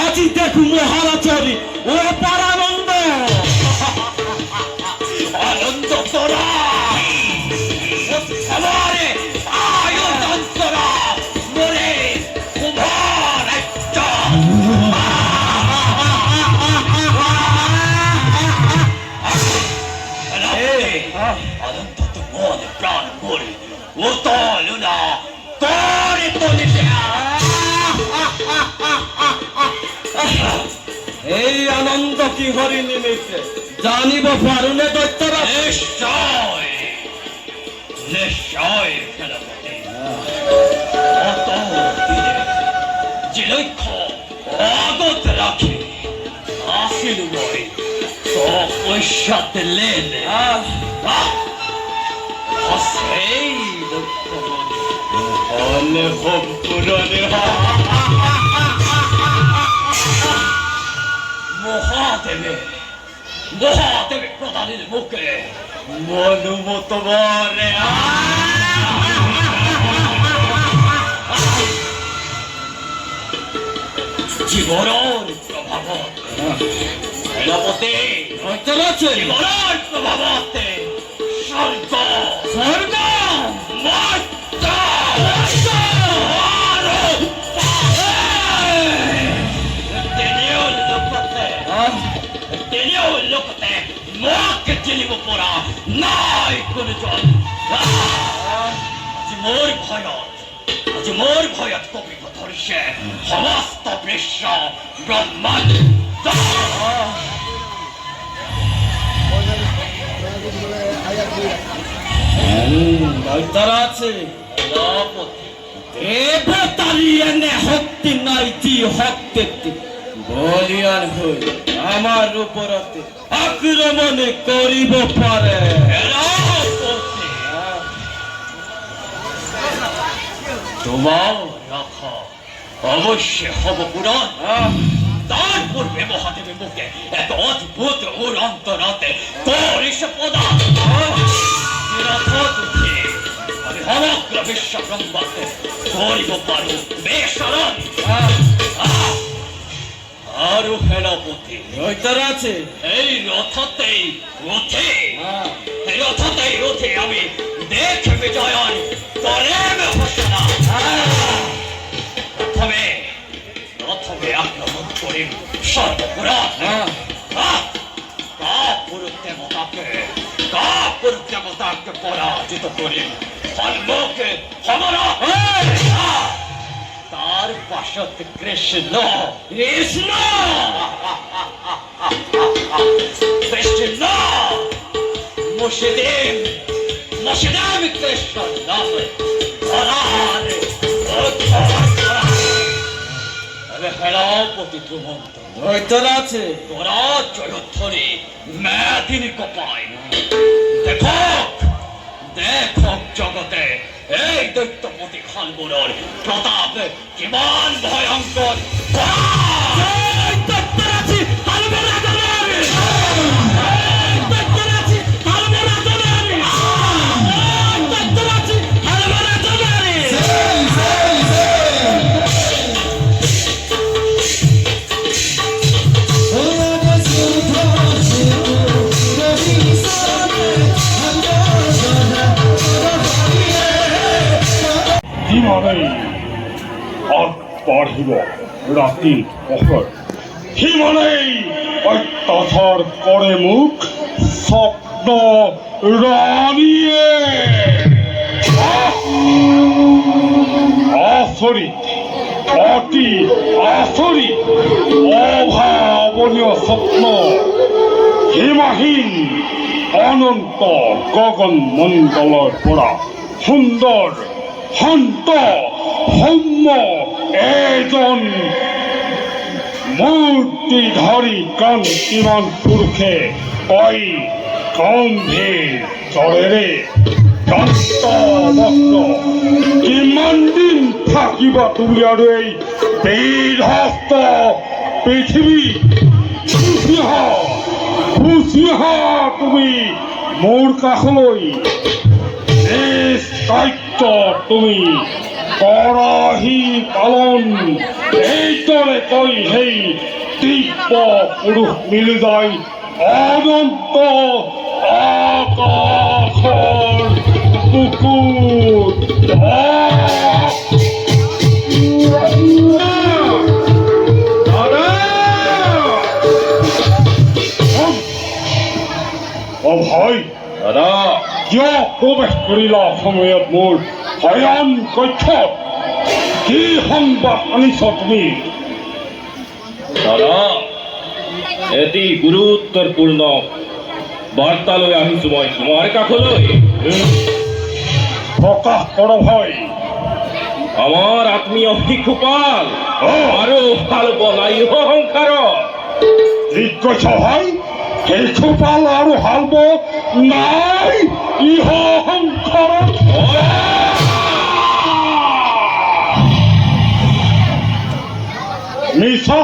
আজি দেখু মহারাজরি ও পরানন্দ আনন্দ তোরা সবারে আয়োজন করা মরে কুমার একটা দ্বন্দ্ব কি হরি নিমিত্তে জানিব পারুনে দৈত্যরা নিশ্চয় নিশ্চয় সেনাপতি অত দিনে যে লক্ষ্য আগত রাখি আসিল মই তপস্যা দিলেন সেই লক্ষ্য হলে হোম পুরনে মহাদেবে মহাদেবে প্রধানের মুখে মনুমত বরে জীবনের প্রভাব সেনাপতি জীবনের প্রভাবতে স্বর্গ স্বর্গ লোকতে মাকে চিনিব পড়া নাই কোন জন আজ মোর ভয়ত কপিব ধরিছে সমস্ত বিশ্ব ব্রহ্মাণ্ড দৈত্যরা আছে দেবতালিয়ানে শক্তি নাই যি শক্তি বলিয়ান হই আমার উপরতে আক্রমণে করিব পারে তোমার রাখা অবশ্য হব পুরাণ তার পূর্বে মহাদেবের মুখে এত অদ্ভুত অন্তরাতে করিস পদার্থ আমি সমগ্র বিশ্ব ব্রহ্মাণ্ডে করিব পারো বেশরণ আরো সেনাপতি দৈত্যরা আছে এই রথতেই রথে আমি দেখে বিজয়ন করেন ঘোষণা প্রথমে আক্রমণ করি সর্বপুরাণ কাপুরুষ দেবতাকে পরাজিত করি সম্মুখে হমরা তার পাশত কৃষ্ণ মুর্শিদিম কৃষ্ণ নামে সেনাপতি ধ্রুবন্ত দৈত্যরা আছে তোরা জয়ধ্বনি মেদিনী কপাই দেখ জগতে এই দৈত্যপতি খানগুলোর প্রতাপ কিমান ভয়ঙ্কর হিমালয় আর বাড়িব রাতি পহর হিমালয় অত্যাচার করে মুখ স্বপ্ন রানিয়ে আচরিত অতি আচরিত অভাবনীয় স্বপ্ন হিমাহীন অনন্ত গগন মণ্ডলৰ পৰা সুন্দৰ শান্ত সৌম্য এজন মূৰ্তিধাৰী কান্তিমান পুৰুষে কই গম্ভীৰ স্বৰেৰে দন্তবস্ত্ৰ কিমান দিন থাকিবা তুমি আৰু এই বিধ্বস্ত পৃথিৱী গুচি আহা তুমি মোৰ কাষলৈ দায়িত্ব তুমি কৰাহি পালন এইদৰে কৈ সেই দিব্য পুৰুষ মিলি যায় অনন্ত আকাশৰ বুকুত হয় দাদা কিয় প্ৰৱেশ কৰিলা সময়ত মোৰ শয়ন কক্ষত কি সংবাদ আনিছ তুমি দাদা এটি গুৰুত্বপূৰ্ণ বাৰ্তালৈ আহিছো মই তোমাৰ কাষলৈ। প্ৰকাশ কৰ ভাই। আমাৰ আত্মীয় শিশুপাল আৰু হাল বনাই সংসাৰ ঠিক কৈছ ভাই, শিশুপাল আৰু হালব নাই ইহ সংসাৰত। মিছা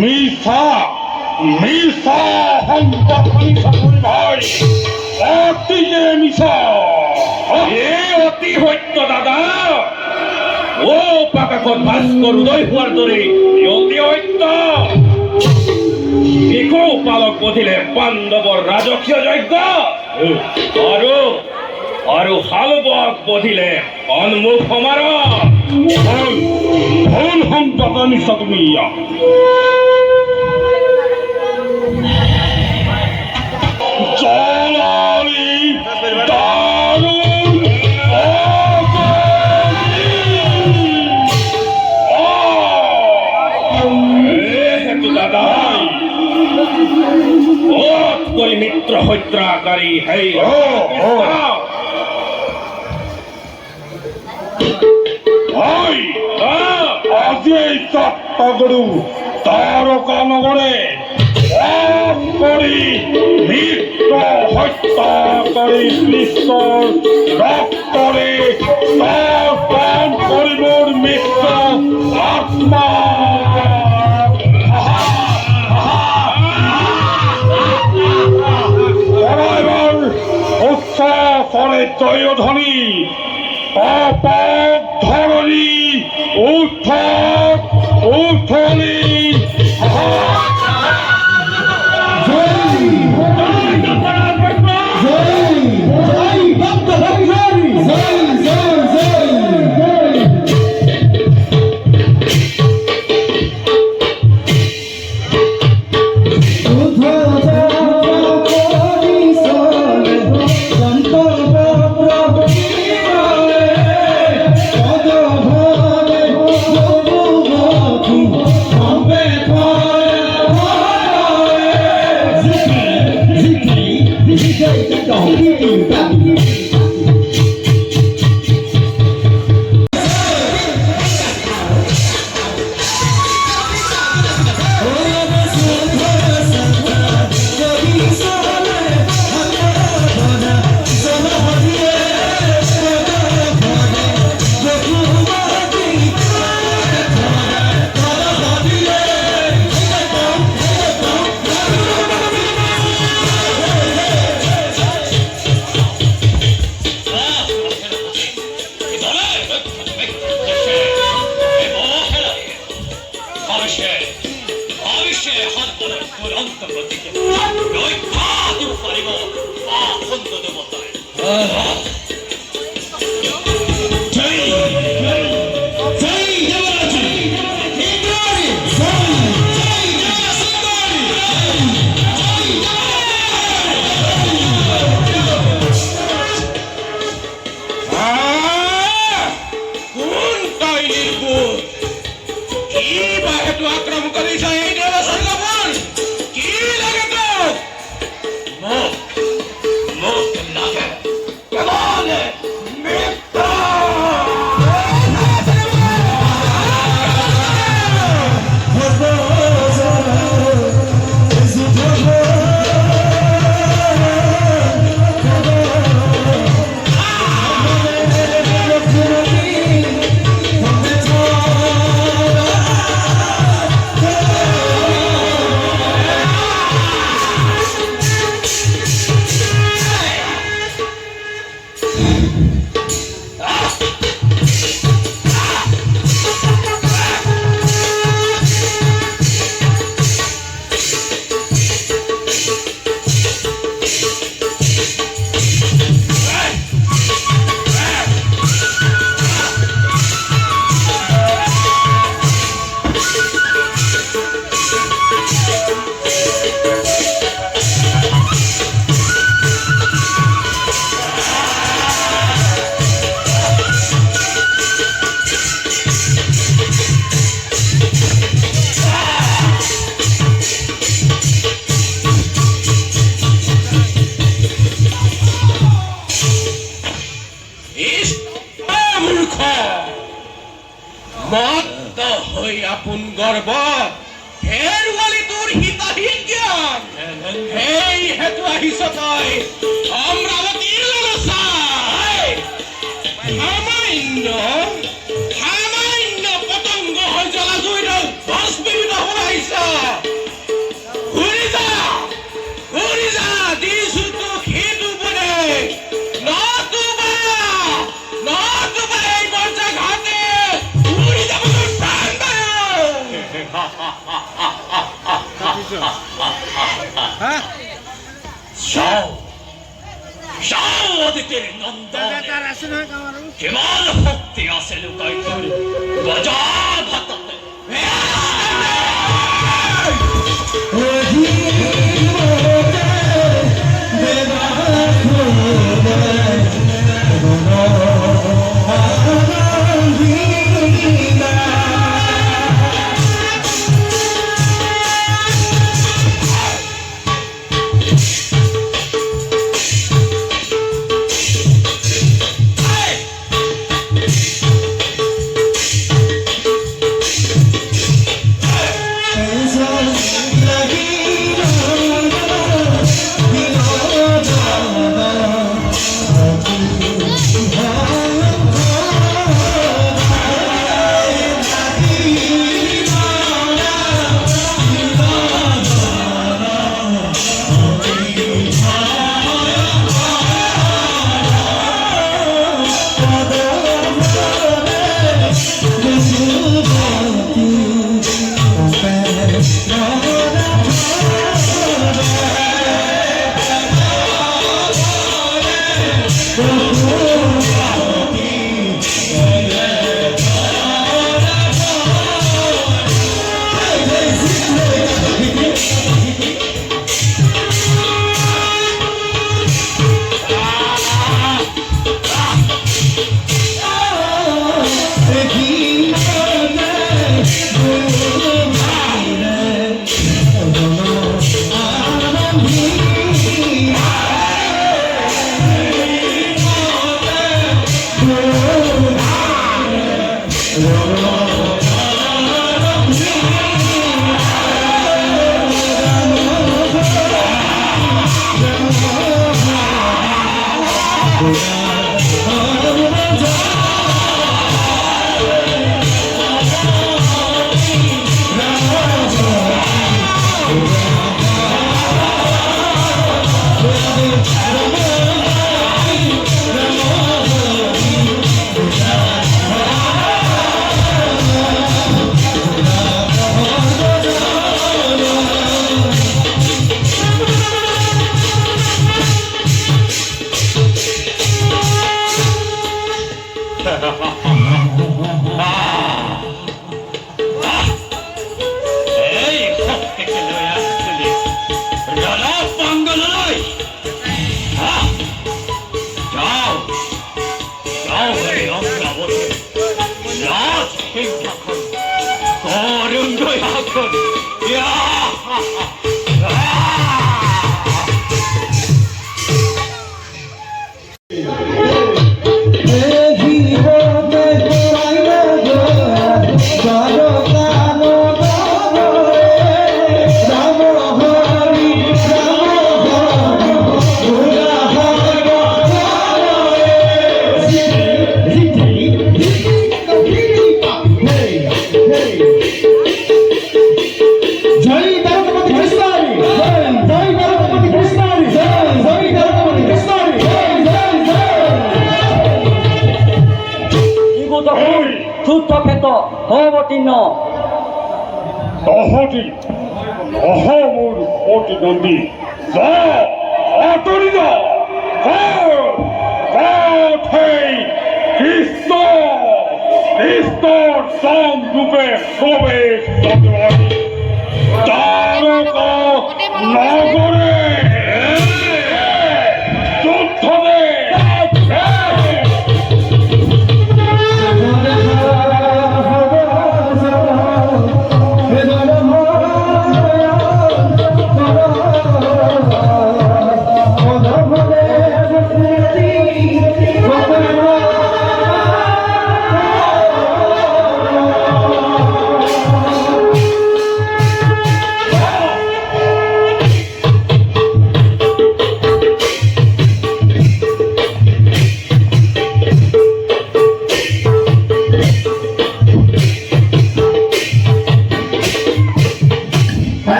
মিছা মিছা সংবাদী চাকৰি ভাই, অতিকে মিছা। এই অতি সত্য দাদা। ও পাকাকত ভাস্কৰ উদয় হোৱাৰ দৰে অতি সত্য। শিশুপালক বধিলে পাণ্ডৱৰ ৰাজকীয় যজ্ঞ আৰু হালবক বধিলে সন্মুখ সমাৰোহ। ভুল সংবাদ আনিছা তুমি ইয়াত। জলালি দাৰুণ সেইটো দাদা অত কৰি মিত্ৰ হত্যাকাৰী সেই ভাই, আজি এই যাত্ৰা কৰো তাৰকা নগৰে কৰি মিত্ৰ হত্যাকাৰী কৃষ্ণৰ ৰক্তৰে তৰ্পণ কৰিবৰ মিত্ৰ আত্মা। এবার উচ্চ স্বরে জয়ধ্বনি, তপক ধরণী উঠক উঠনি। Come on! মত্ত হৈ আপোন গৰ্বত হেৰুৱালি তোৰ হিতাহীন জ্ঞান সেই হেতু আহিছ তই অমৰাৱতীৰ ললচাই সামান্য পতংগ হৈ জ্বলা জুইৰ ভস্মীভূত হৈ আহিছ ঘূৰি যা দিছো তোক সিটো বোলে নতুবা এই বৰ্জা ঘাটে উৰি যাব তোৰ প্ৰাণ যাও অদিতিৰ নন্দন কিমান শক্তি আছে লুকাই তোৰ গজা ভাততে অৱতীৰ্ণ তহঁতি মোৰ প্ৰতিদ্বন্দ্বী আঁতৰি যা কৃষ্ণৰ চাম ৰূপে প্ৰৱেশ নগৰে যুদ্ধৰে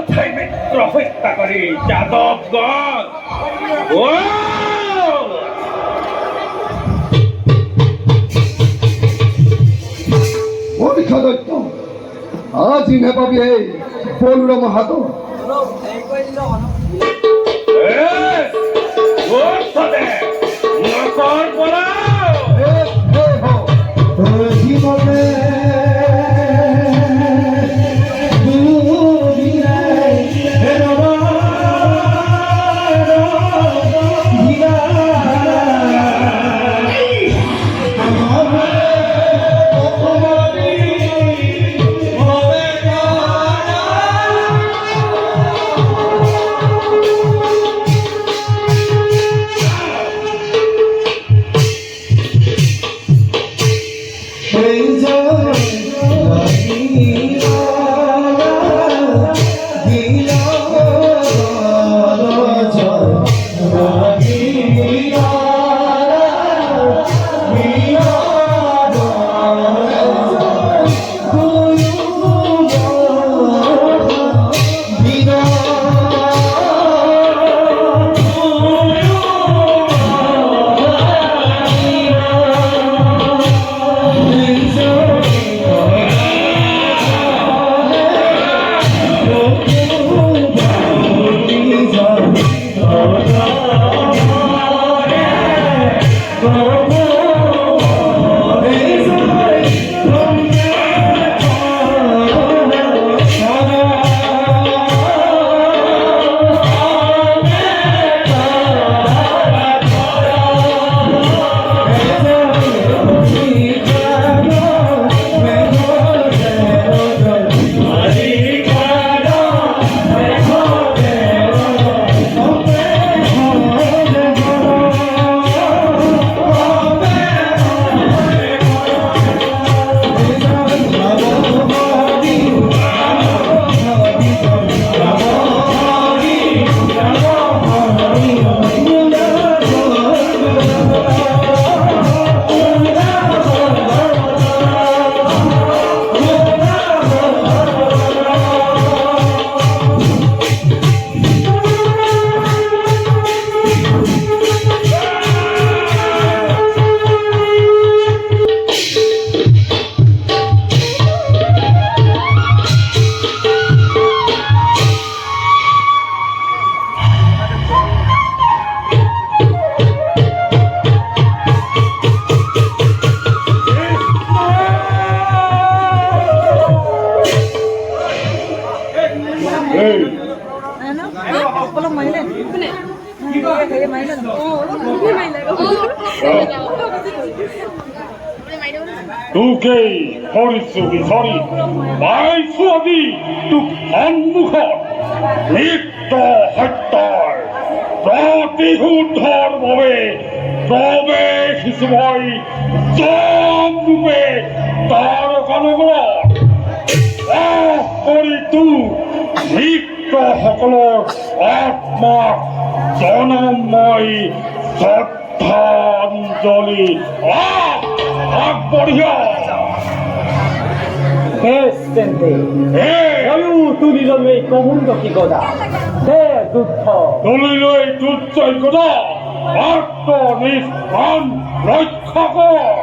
থাই মিত্র হত্যাকারী যাদবগণ ও পরীক্ষা দৈত্য আজি নেপাবি এই বলুরাম হাত নকল বলা জীবনে তোকেই হৰিচুৰি পাইছো আজি তোক সন্মুখত নিত্য হত্যাৰ প্ৰতিশোধৰ বাবে প্ৰৱেশিছো মই জমৰূপে তাৰকানগৰত কৰি তোৰ নিত্যসকলৰ আত্মাক জনময় শ্ৰদ্ধাঞ্জলি আগবঢ়িয়া বেশ তেন্তে ময়ো তুলিলৈ কমুন্দকী গদা দে যুদ্ধ তুলিলৈ দুৰ্জয় গদা আত্ম নিজ প্ৰাণ ৰক্ষা কৰ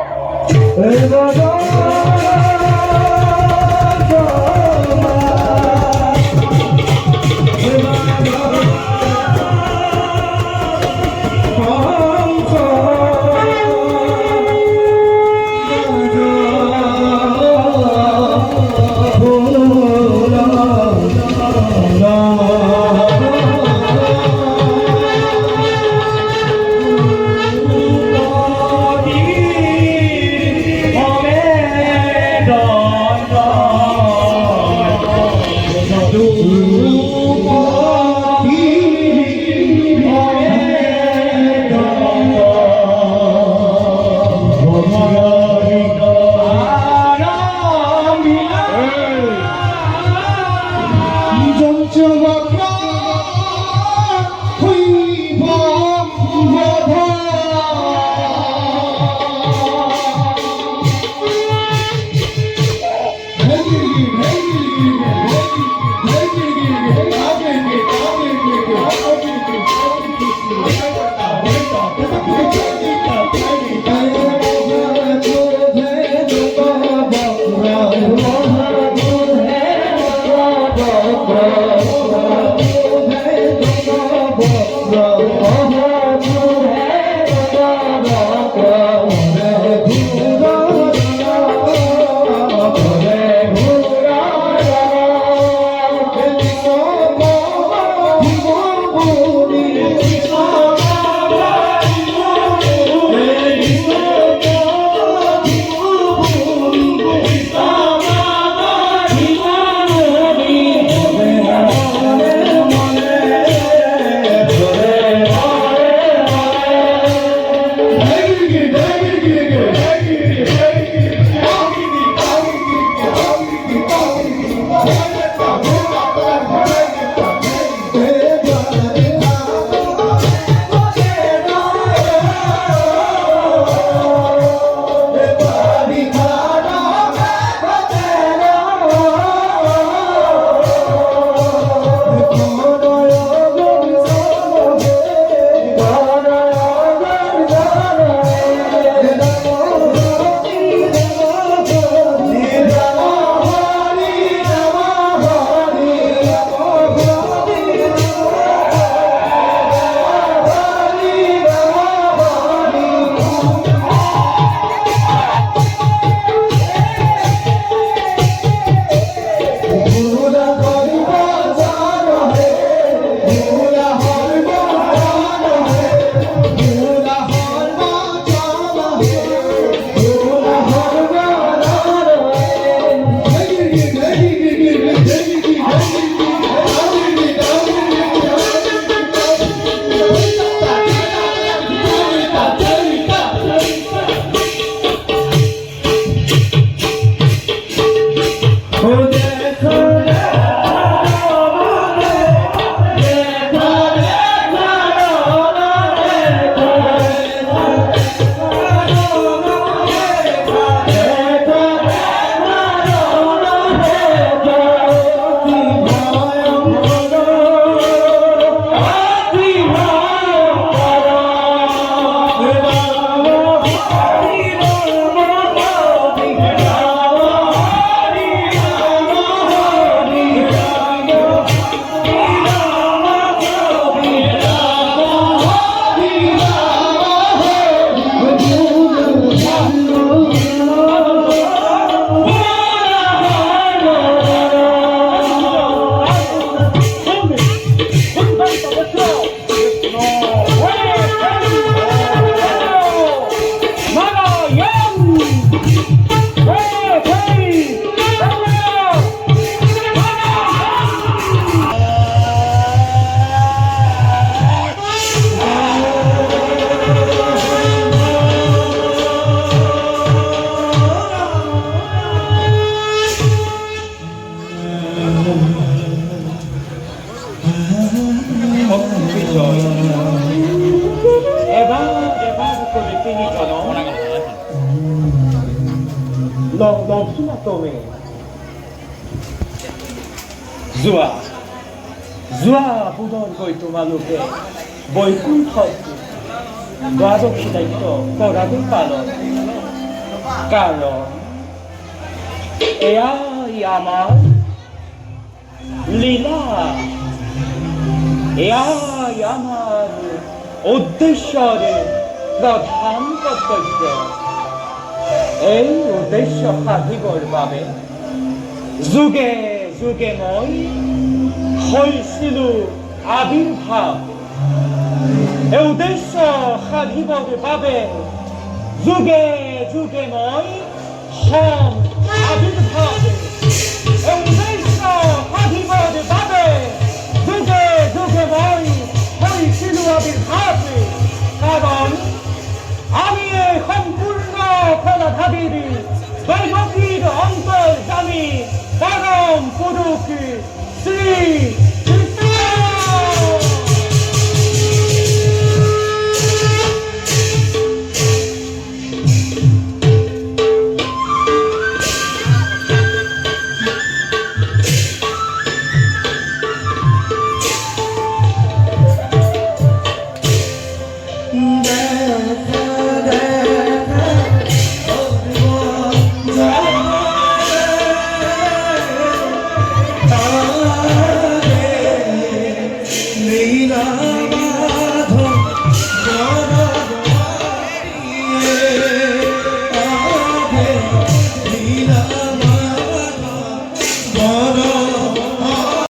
লক্ষিণাতমে যোৱা পুনৰকৈ তোমালোকে বৈকুণ্ঠত দ্বাদশী দায়িত্ব কৰাটো পালন, কাৰণ এয়াই আমাৰ লীলা, এয়াই আমাৰ উদ্দেশ্যৰে প্ৰধান কৰ্তব্য। এই উদ্দেশ্য সাধিবৰ বাবে যুগে যুগে মই হৈছিলোঁ আবিৰ্ভাৱ। এই উদ্দেশ্য সাধিবৰ বাবে যুগে যুগে মই হম আবিৰ্ভাৱ। এই উদ্দেশ্য সাধিবৰ বাবে যুগে যুগে মই হৈছিলোঁ আবিৰ্ভাৱ।